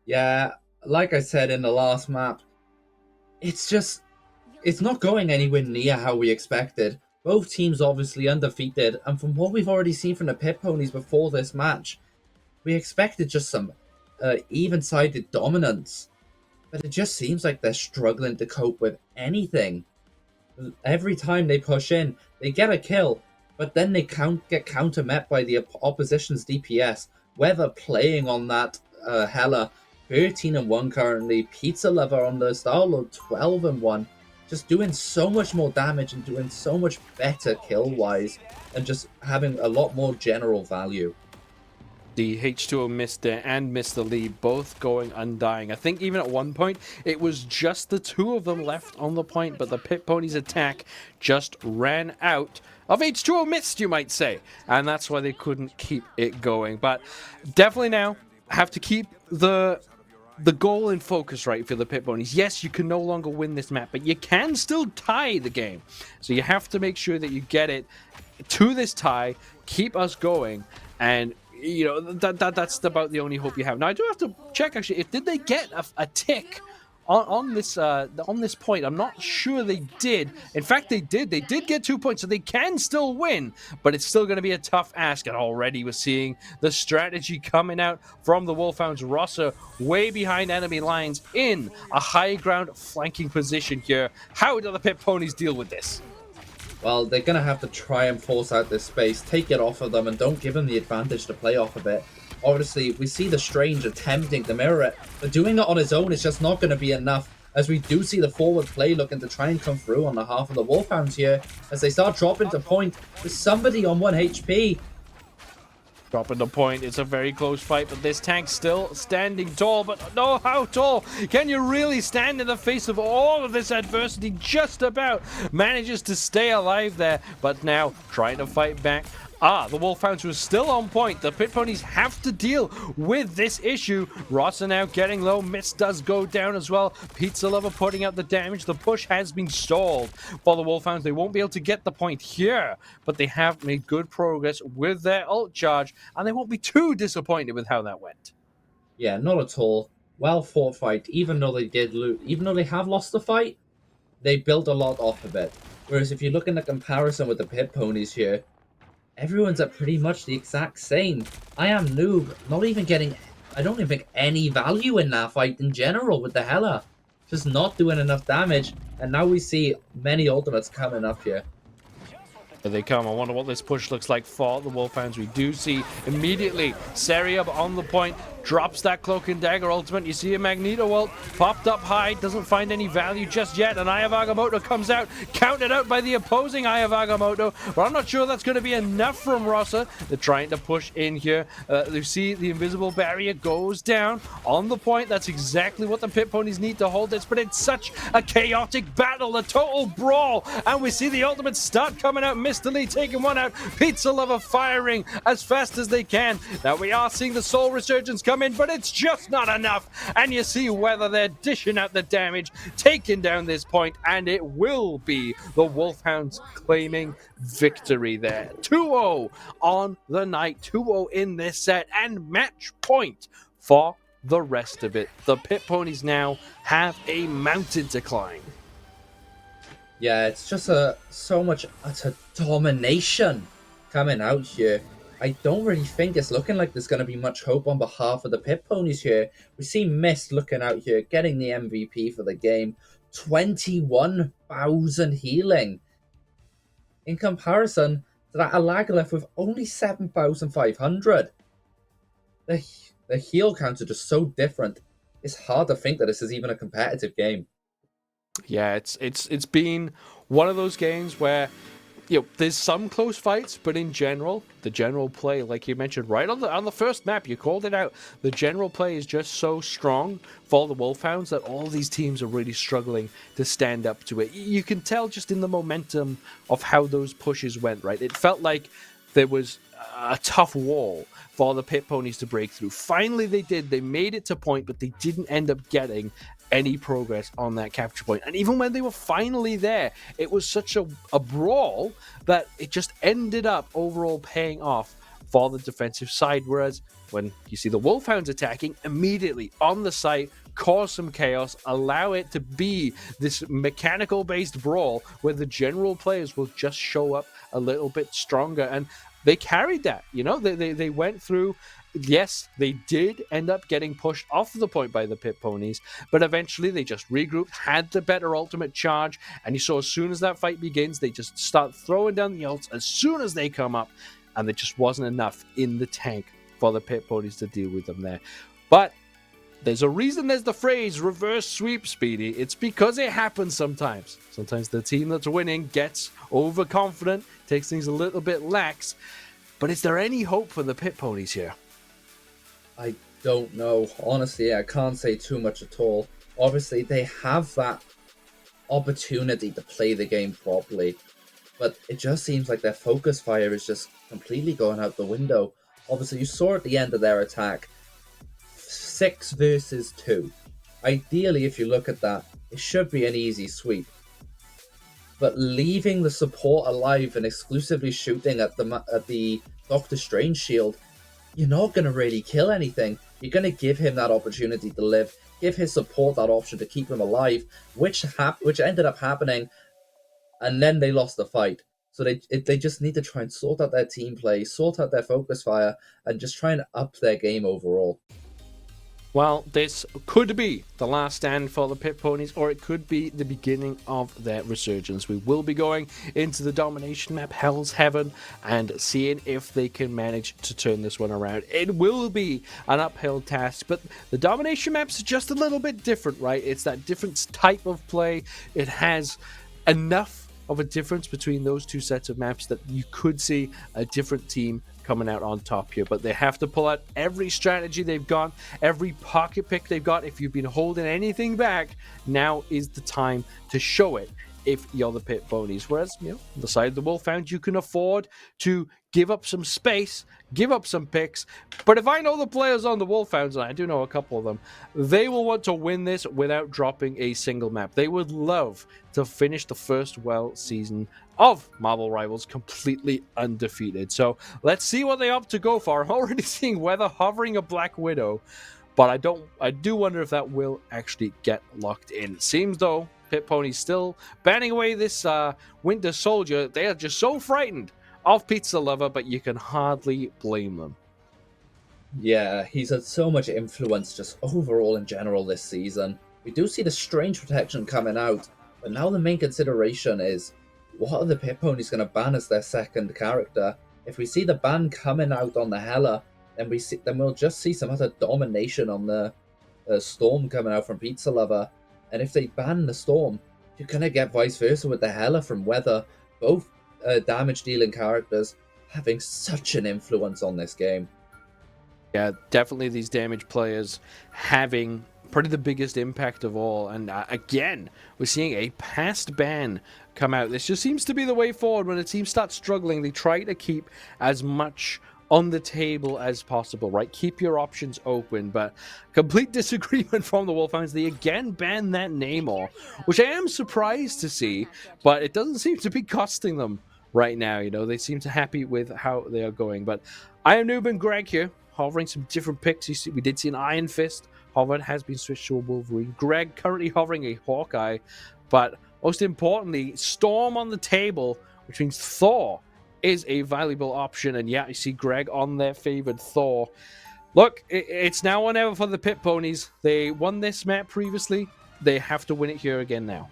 Yeah, like I said in the last map, it's not going anywhere near how we expected. Both teams obviously undefeated, and from what we've already seen from the Pit Ponies before this match, we expected just some even-sided dominance. But it just seems like they're struggling to cope with anything. Every time they push in, they get a kill, but then they get counter-met by the opposition's DPS. Weather playing on that Hela, 13-1 currently. Pizza Lover on the Star-Lord, 12-1. Just doing so much more damage and doing so much better kill-wise, and just having a lot more general value. The H2O Mr. and Mr. Lee both going undying. I think even at one point, it was just the two of them left on the point, but the Pit Ponies attack just ran out of H2O Mist, you might say. And that's why they couldn't keep it going. But definitely now have to keep the goal in focus, right, for the Pit Ponies. Yes, you can no longer win this map, but you can still tie the game. So you have to make sure that you get it to this tie, keep us going, and you know that's about the only hope you have. Now I do have to check actually if did they get a tick on this point. I'm not sure they did. In fact, they did. They did get 2 points, so they can still win, but it's still going to be a tough ask. And already we're seeing the strategy coming out from the Wolfhounds. Rossa way behind enemy lines in a high ground flanking position here. How do the Pit Ponies deal with this? Well, they're going to have to try and force out this space, take it off of them, and don't give them the advantage to play off of it. Obviously, we see the Strange attempting to mirror it, but doing it on his own is just not going to be enough, as we do see the forward play looking to try and come through on the half of the Wolfhounds here, as they start dropping to point with somebody on 1 HP. Dropping the point. It's a very close fight, but this tank's still standing tall. But no, how tall? Can you really stand in the face of all of this adversity? Just about manages to stay alive there, but now trying to fight back. The Wolfhounds were still on point. The Pit Ponies have to deal with this issue. Rossa now getting low. Mist does go down as well. Pizza Lover putting out the damage. The push has been stalled for the Wolfhounds. They won't be able to get the point here, but they have made good progress with their ult charge, and they won't be too disappointed with how that went. Yeah, not at all. Well fought fight. Even though they have lost the fight, they built a lot off of it. Whereas if you look in the comparison with the Pit Ponies here, everyone's at pretty much the exact same. I am noob, not even getting, I don't even think any value in that fight in general with the Hela. Just not doing enough damage, and now we see many ultimates coming up here. Here they come. I wonder what this push looks like for the Wolfhounds. We do see immediately Seriab on the point, drops that Cloak and Dagger ultimate. You see a Magneto ult popped up high, doesn't find any value just yet, and Eye of Agamotto comes out, counted out by the opposing Eye of Agamotto, but I'm not sure that's going to be enough from Rossa. They're trying to push in here. You see the invisible barrier goes down on the point. That's exactly what the Pit Ponies need to hold this, but it's such a chaotic battle, a total brawl, and we see the ultimates start coming out. Mr. Lee taking one out, Pizza Lover firing as fast as they can. Now we are seeing the Soul Resurgence come in, but it's just not enough, and you see whether they're dishing out the damage, taking down this point, and it will be the Wolfhounds claiming victory there. 2-0 on the night, 2-0 in this set, and match point for the rest of it. The Pit Ponies now have a mountain to climb. Yeah, it's just so much utter domination coming out here. I don't really think it's looking like there's going to be much hope on behalf of the Pit Ponies here. We see Mist looking out here, getting the MVP for the game. 21,000 healing. In comparison to that Alagalef with only 7,500. The heal counts are just so different. It's hard to think that this is even a competitive game. Yeah, it's been one of those games where there's some close fights, but in general, the general play, like you mentioned, right on the first map, you called it out. The general play is just so strong for the Wolfhounds that all these teams are really struggling to stand up to it. You can tell just in the momentum of how those pushes went, right? It felt like there was a tough wall for the Pit Ponies to break through. Finally, they did. They made it to point, but they didn't end up getting any progress on that capture point. And even when they were finally there, it was such a brawl that it just ended up overall paying off for the defensive side. Whereas when you see the Wolfhounds attacking, immediately on the site, cause some chaos, allow it to be this mechanical-based brawl where the general players will just show up a little bit stronger. And they carried that, they went through. Yes, they did end up getting pushed off the point by the Pit Ponies, but eventually they just regrouped, had the better ultimate charge, and you saw as soon as that fight begins, they just start throwing down the ults as soon as they come up, and there just wasn't enough in the tank for the Pit Ponies to deal with them there. But there's a reason there's the phrase reverse sweep, Speedy. It's because it happens sometimes. Sometimes the team that's winning gets overconfident, takes things a little bit lax. But is there any hope for the Pit Ponies here? I don't know. Honestly, I can't say too much at all. Obviously, they have that opportunity to play the game properly, but it just seems like their focus fire is just completely going out the window. Obviously, you saw at the end of their attack, 6 versus 2. Ideally, if you look at that, it should be an easy sweep. But leaving the support alive and exclusively shooting at the Doctor Strange shield, you're not going to really kill anything. You're going to give him that opportunity to live, give his support that option to keep him alive, which ended up happening, and then they lost the fight. So they just need to try and sort out their team play, sort out their focus fire, and just try and up their game overall. Well, this could be the last stand for the Pit Ponies, or it could be the beginning of their resurgence. We will be going into the domination map, Hell's Heaven, and seeing if they can manage to turn this one around. It will be an uphill task, but the domination map's just a little bit different, right? It's that different type of play. It has enough of a difference between those two sets of maps that you could see a different team coming out on top here, but they have to pull out every strategy they've got, every pocket pick they've got. If you've been holding anything back, now is the time to show it if you're the Pit Ponies. Whereas, on the side of the Wolfhounds, you can afford to give up some space, give up some picks. But if I know the players on the Wolfhounds, and I do know a couple of them, they will want to win this without dropping a single map. They would love to finish the first season of Marvel Rivals completely undefeated. So let's see what they opt to go for. I'm already seeing Weather hovering a Black Widow, but I do wonder if that will actually get locked in. It seems though Pit Ponies still banning away this Winter Soldier. They are just so frightened of Pizza Lover, but you can hardly blame them. Yeah, he's had so much influence just overall in general this season. We do see the Strange Protection coming out, but now the main consideration is, what are the Pit Ponies going to ban as their second character? If we see the ban coming out on the Hela, then we'll just see some other domination on the Storm coming out from Pizza Lover. And if they ban the Storm, you're going to get vice versa with the Hela from Weather. Both damage dealing characters having such an influence on this game. Yeah, definitely these damage players having probably the biggest impact of all. And again, we're seeing a past ban come out. This just seems to be the way forward. When a team starts struggling, they try to keep as much on the table as possible, right? Keep your options open, but complete disagreement from the Wolfhounds. They again ban that Namor, which I am surprised to see, but it doesn't seem to be costing them right now. They seem to happy with how they are going. But I am Noob and Greg here, hovering some different picks. We did see an Iron Fist hovered, has been switched to a Wolverine. Greg currently hovering a Hawkeye, but most importantly, Storm on the table, which means Thor is a valuable option. And yeah, you see Greg on their favored Thor. Look, it's now or never for the Pit Ponies. They won this map previously. They have to win it here again now.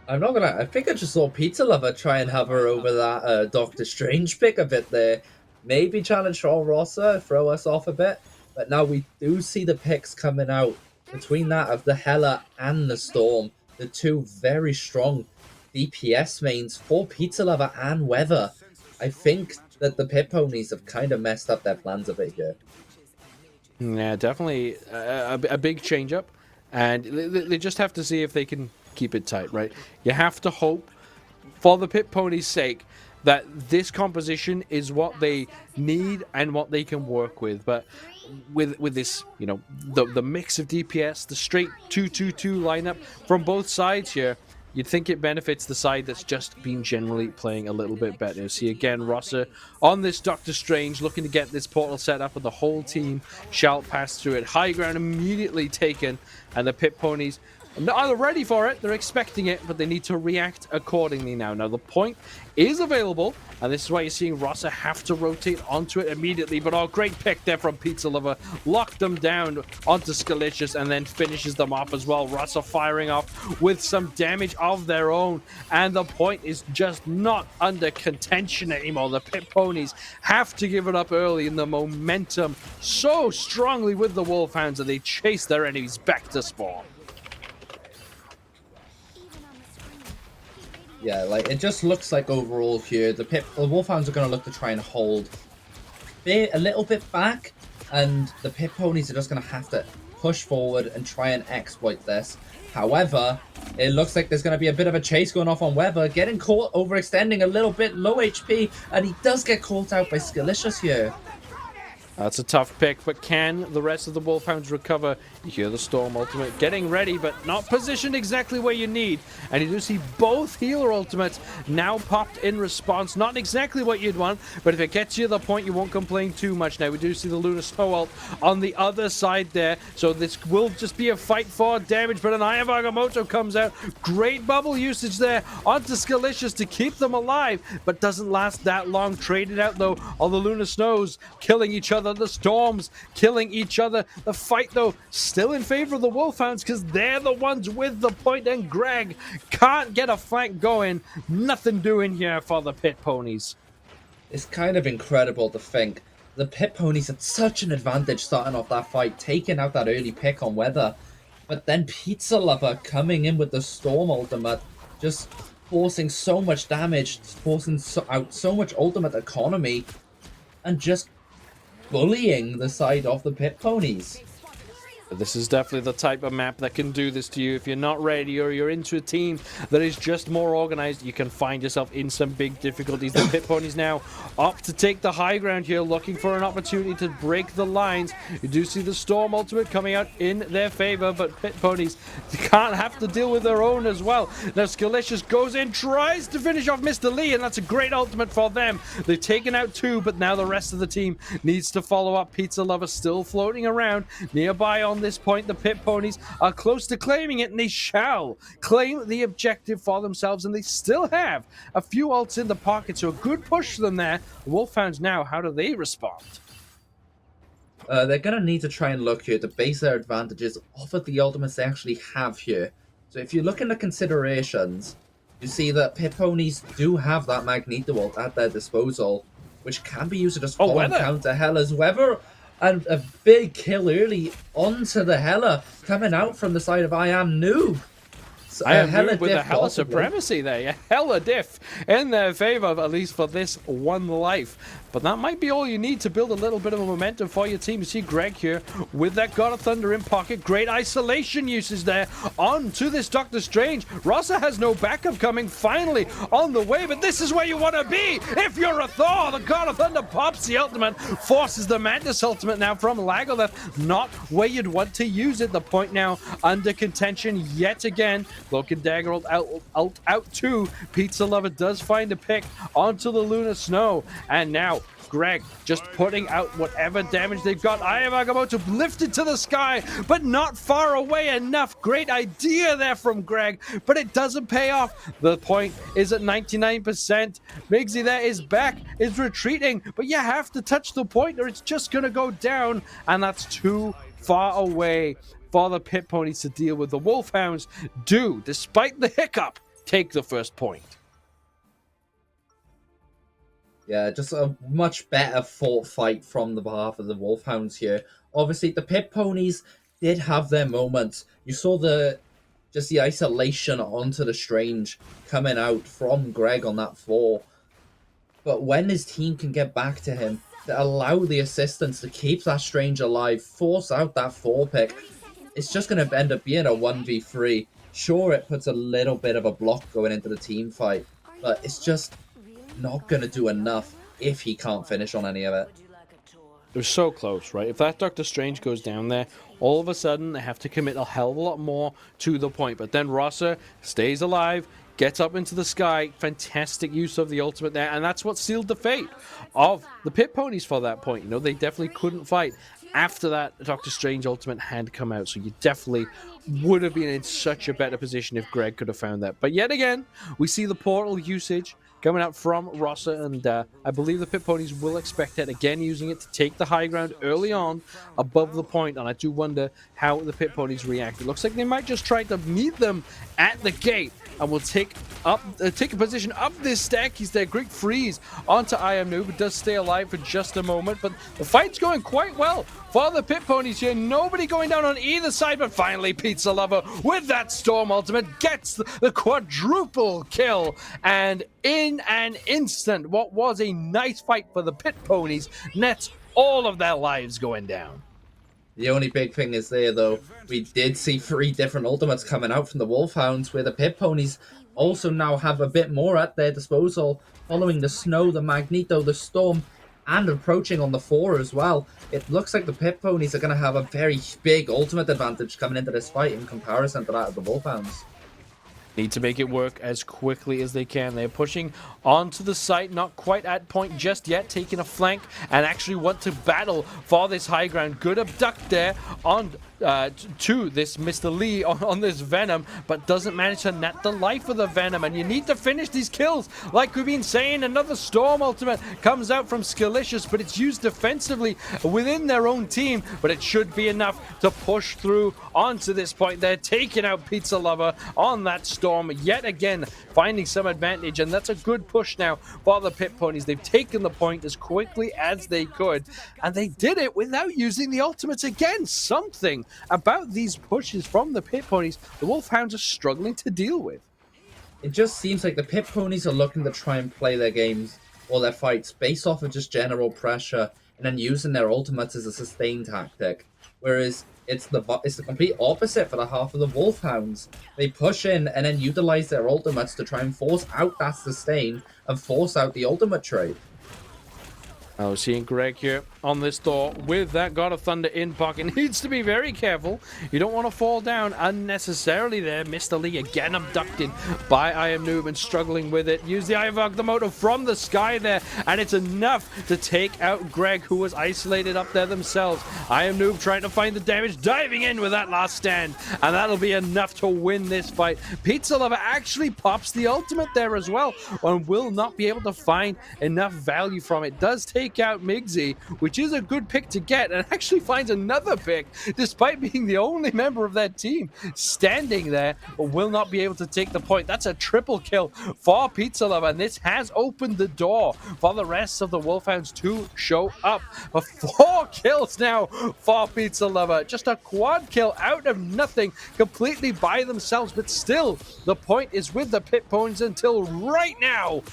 I'm not gonna. I think I just saw Pizza Lover try and hover over that Doctor Strange pick a bit there. Maybe challenge Shaw Rossa, throw us off a bit. But now we do see the picks coming out between that of the Hela and the Storm. The two very strong DPS mains for Pizza Lover and Weather. I think that the Pit Ponies have kind of messed up their plans a bit here. Yeah, definitely a big change up. And they just have to see if they can keep it tight, right? You have to hope, for the Pit Ponies' sake, that this composition is what they need and what they can work with. But with this, the mix of DPS, the straight 2-2-2 lineup from both sides here, you'd think it benefits the side that's just been generally playing a little bit better. See again, Rossa on this Doctor Strange, looking to get this portal set up, and the whole team shall pass through it. High ground immediately taken, and the Pit Ponies are ready for it. They're expecting it, but they need to react accordingly now. Now, the point is available, and this is why you're seeing Rossa have to rotate onto it immediately. But great pick there from Pizza Lover. Locked them down onto Scalicious and then finishes them off as well. Rossa firing off with some damage of their own, and the point is just not under contention anymore. The Pit Ponies have to give it up early, and the momentum so strongly with the Wolfhounds that they chase their enemies back to spawn. Yeah, it just looks like overall here, the Wolfhounds are going to look to try and hold a little bit back, and the Pit Ponies are just going to have to push forward and try and exploit this. However, it looks like there's going to be a bit of a chase going off on Weber, getting caught overextending a little bit, low HP, and he does get caught out by Scalicious here. That's a tough pick, but can the rest of the Wolfhounds recover? You hear the Storm ultimate getting ready, but not positioned exactly where you need. And you do see both healer ultimates now popped in response. Not exactly what you'd want, but if it gets you to the point, you won't complain too much. Now, we do see the Lunar Snow ult on the other side there, so this will just be a fight for damage, but an Eye of Agamotto comes out. Great bubble usage there onto Scalicious to keep them alive, but doesn't last that long. Traded out, though, all the Lunar Snows killing each other other. The Storms killing each other. The fight, though, still in favor of the Wolfhounds because they're the ones with the point, and Greg can't get a flank going. Nothing doing here for the Pit Ponies. It's kind of incredible to think the Pit Ponies had such an advantage starting off that fight, taking out that early pick on Weather. But then Pizza Lover coming in with the Storm ultimate, just forcing so much damage, forcing out so much ultimate economy, and just bullying the side of the Pit Ponies. This is definitely the type of map that can do this to you. If you're not ready or you're into a team that is just more organized, you can find yourself in some big difficulties. The Pit Ponies now opt to take the high ground here, looking for an opportunity to break the lines. You do see the Storm ultimate coming out in their favor, but Pit Ponies can't have to deal with their own as well. Now Scalicious goes in, tries to finish off Mr. Lee, and that's a great ultimate for them. They've taken out two, but now the rest of the team needs to follow up. Pizza Lover still floating around nearby on this point. The Pit Ponies are close to claiming it, and they shall claim the objective for themselves, and they still have a few ults in the pocket, so a good push for them there. The Wolfhounds now, how do they respond? They're going to need to try and look here to base their advantages off of the ultimates they actually have here. So if you look into considerations, you see that Pit Ponies do have that Magneto ult at their disposal, which can be used to just follow and counter Hella's Weather. And a big kill early onto the Hella coming out from the side of I Am Noob. So I Am Noob with a Hella supremacy there. Yeah, Hella diff in their favor, at least for this one life. But that might be all you need to build a little bit of a momentum for your team. You see Greg here with that God of Thunder in pocket. Great isolation uses there onto this Doctor Strange. Rossa has no backup coming finally on the way, but this is where you want to be if you're a Thor. The God of Thunder pops the ultimate, forces the Mantis ultimate now from Lagaleth. Not where you'd want to use it. The point now under contention yet again. Cloak and Dagger ult out too. Pizza Lover does find a pick onto the Lunar Snow, and now Greg just putting out whatever damage they've got. Eye of Agamotto lifted to the sky, but not far away enough. Great idea there from Greg, but it doesn't pay off. The point is at 99%. Migsy there is back, is retreating, but you have to touch the point or it's just going to go down, and that's too far away for the Pit Ponies to deal with. The Wolfhounds do, despite the hiccup, take the first point. Yeah, just a much better fought fight from the behalf of the Wolfhounds here. Obviously, the Pit Ponies did have their moments. You saw the isolation onto the Strange coming out from Greg on that 4. But when his team can get back to him, to allow the assistance to keep that Strange alive, force out that 4 pick, it's just going to end up being a 1v3. Sure, it puts a little bit of a block going into the team fight, but it's just not going to do enough if he can't finish on any of it. It was so close, right? If that Doctor Strange goes down there, all of a sudden they have to commit a hell of a lot more to the point. But then Rossa stays alive, gets up into the sky. Fantastic use of the ultimate there, and that's what sealed the fate of the Pit Ponies for that point. You know, they definitely couldn't fight after that Doctor Strange ultimate had come out, so you definitely would have been in such a better position if Greg could have found that. But yet again, we see the portal usage coming out from Rossa, and I believe the Pit Ponies will expect it again, using it to take the high ground early on above the point, and I do wonder how the Pit Ponies react. It looks like they might just try to meet them at the gate, and will take a position up this stack. He's there, Greek freeze onto I Am Noob, but does stay alive for just a moment, but the fight's going quite well for the Pit Ponies here. Nobody going down on either side, but finally Pizza Lover with that Storm ultimate gets the quadruple kill, and in an instant, what was a nice fight for the Pit Ponies nets all of their lives going down. The only big thing is there, though, we did see 3 different ultimates coming out from the Wolfhounds, where the Pit Ponies also now have a bit more at their disposal, following the Snow, the Magneto, the Storm, and approaching on the 4 as well. It looks like the Pit Ponies are going to have a very big ultimate advantage coming into this fight in comparison to that of the Wolfhounds. Need to make it work as quickly as they can. They're pushing onto the site, not quite at point just yet, taking a flank and actually want to battle for this high ground. Good abduct there on to this Mr. Lee on this Venom, but doesn't manage to net the life of the Venom. And you need to finish these kills. Like we've been saying, another Storm ultimate comes out from Skillicious, but it's used defensively within their own team. But it should be enough to push through onto this point. They're taking out Pizza Lover on that Storm yet again, finding some advantage. And that's a good push now for the Pit Ponies. They've taken the point as quickly as they could, and they did it without using the ultimates again. Something about these pushes from the Pit Ponies the Wolfhounds are struggling to deal with. It just seems like the Pit Ponies are looking to try and play their games or their fights based off of just general pressure and then using their ultimates as a sustain tactic. Whereas it's the complete opposite for the half of the Wolfhounds. They push in and then utilize their ultimates to try and force out that sustain and force out the ultimate trade. Oh, seeing Greg here on this door with that God of Thunder in pocket. Needs to be very careful. You don't want to fall down unnecessarily there. Mr. Lee again abducted by I Am Noob and struggling with it. Use the Eye of Agamotto from the sky there, and it's enough to take out Greg, who was isolated up there themselves. I Am Noob trying to find the damage, diving in with that last stand, and that'll be enough to win this fight. Pizza Lover actually pops the ultimate there as well, and will not be able to find enough value from it. Does take out Migsy, which is a good pick to get, and actually finds another pick despite being the only member of that team standing there, but will not be able to take the point. That's a triple kill for Pizza Lover, and this has opened the door for the rest of the Wolfhounds to show up. 4 kills now for Pizza Lover, just a quad kill out of nothing, completely by themselves, but still the point is with the Pit Ponies until right now.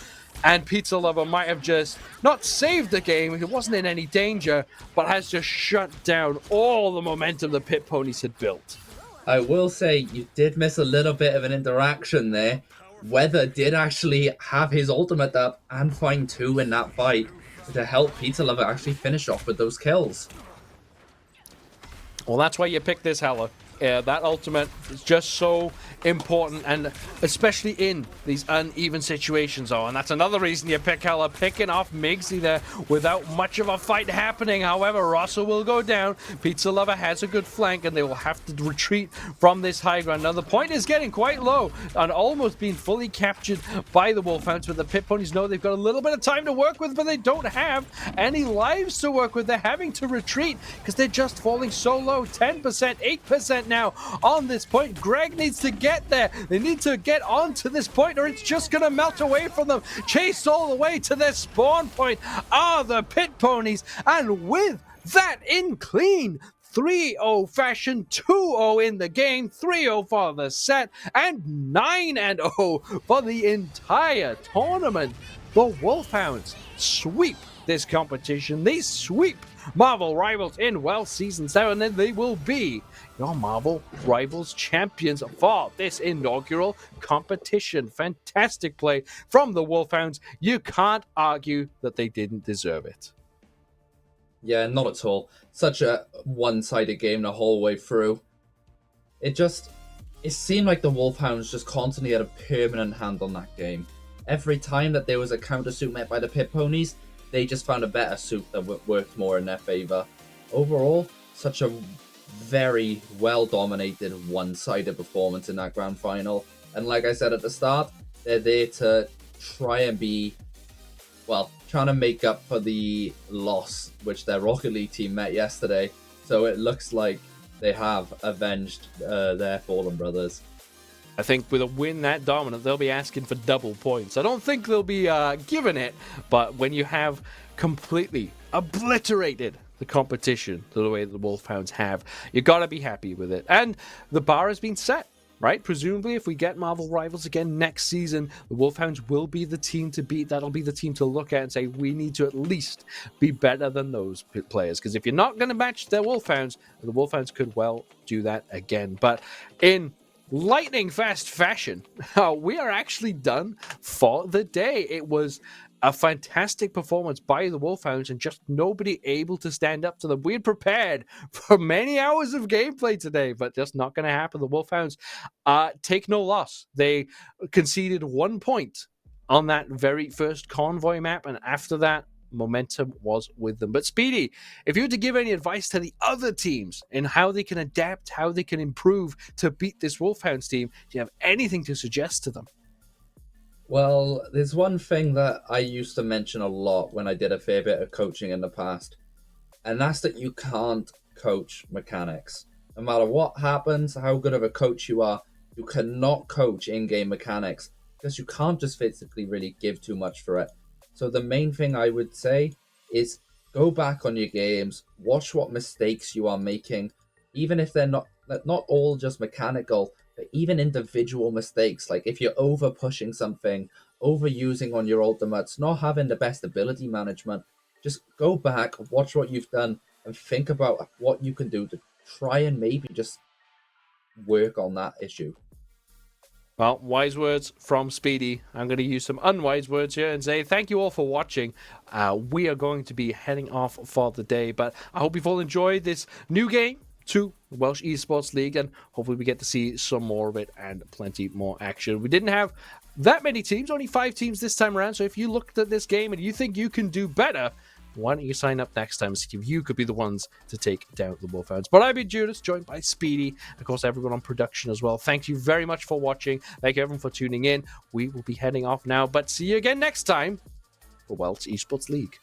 And Pizza Lover might have just not saved the game, it wasn't in any danger, but has just shut down all the momentum the Pit Ponies had built. I will say you did miss a little bit of an interaction there. Weather did actually have his ultimate up and find 2 in that fight to help Pizza Lover actually finish off with those kills. Well, that's why you pick this Hella. That ultimate is just so important, and especially in these uneven situations. And that's another reason you pick Hella, picking off Migsy there without much of a fight happening. However, Russell will go down. Pizza Lover has a good flank, and they will have to retreat from this high ground. Now, the point is getting quite low and almost being fully captured by the Wolfhounds, but the Pit Ponies know they've got a little bit of time to work with, but they don't have any lives to work with. They're having to retreat because they're just falling so low. 10%, 8% now on this point. Greg needs to get there. They need to get onto this point or it's just going to melt away from them. Chased all the way to their spawn point are the Pit Ponies. And with that in clean, 3-0 fashion, 2-0 in the game, 3-0 for the set, and 9-0 for the entire tournament. The Wolfhounds sweep this competition. They sweep Marvel Rivals in Welsh Season 7, and they will be your Marvel Rivals champions for this inaugural competition. Fantastic play from the Wolfhounds. You can't argue that they didn't deserve it. Yeah, not at all. Such a one-sided game the whole way through. It seemed like the Wolfhounds just constantly had a permanent hand on that game. Every time that there was a counter suit met by the Pit Ponies, they just found a better suit that worked more in their favor. Overall, such a very well-dominated, one-sided performance in that grand final. And like I said at the start, they're there to try and be, well, trying to make up for the loss which their Rocket League team met yesterday. So it looks like they have avenged their fallen brothers. I think with a win that dominant, they'll be asking for double points. I don't think they'll be giving it, but when you have completely obliterated the competition the way the Wolfhounds have, you got to be happy with it. And the bar has been set, right? Presumably, if we get Marvel Rivals again next season, the Wolfhounds will be the team to beat. That'll be the team to look at and say, we need to at least be better than those players. Because if you're not going to match the Wolfhounds could well do that again. But in lightning fast fashion, we are actually done for the day. It was a fantastic performance by the Wolfhounds and just nobody able to stand up to them. We had prepared for many hours of gameplay today, but just not going to happen. The Wolfhounds take no loss. They conceded 1 point on that very first convoy map, and after that, momentum was with them. But Speedy, if you were to give any advice to the other teams in how they can adapt, how they can improve to beat this Wolfhounds team, do you have anything to suggest to them? Well, there's one thing that I used to mention a lot when I did a fair bit of coaching in the past, and that's that you can't coach mechanics. No matter what happens, how good of a coach you are, you cannot coach in-game mechanics because you can't just physically really give too much for it. So the main thing I would say is go back on your games, watch what mistakes you are making, even if they're not all just mechanical, but even individual mistakes. Like if you're over pushing something, overusing on your ultimates, not having the best ability management, just go back, watch what you've done, and think about what you can do to try and maybe just work on that issue. Well, wise words from Speedy. I'm going to use some unwise words here and say thank you all for watching. We are going to be heading off for the day, but I hope you've all enjoyed this new game to Welsh Esports League, and hopefully we get to see some more of it and plenty more action. We didn't have that many teams, only 5 teams this time around, so if you looked at this game and you think you can do better, why don't you sign up next time and see if you could be the ones to take down the Wolfhounds. But I've been Judas, joined by Speedy, of course everyone on production as well. Thank you very much for watching. Thank you everyone for tuning in. We will be heading off now, but see you again next time for Welsh Esports League.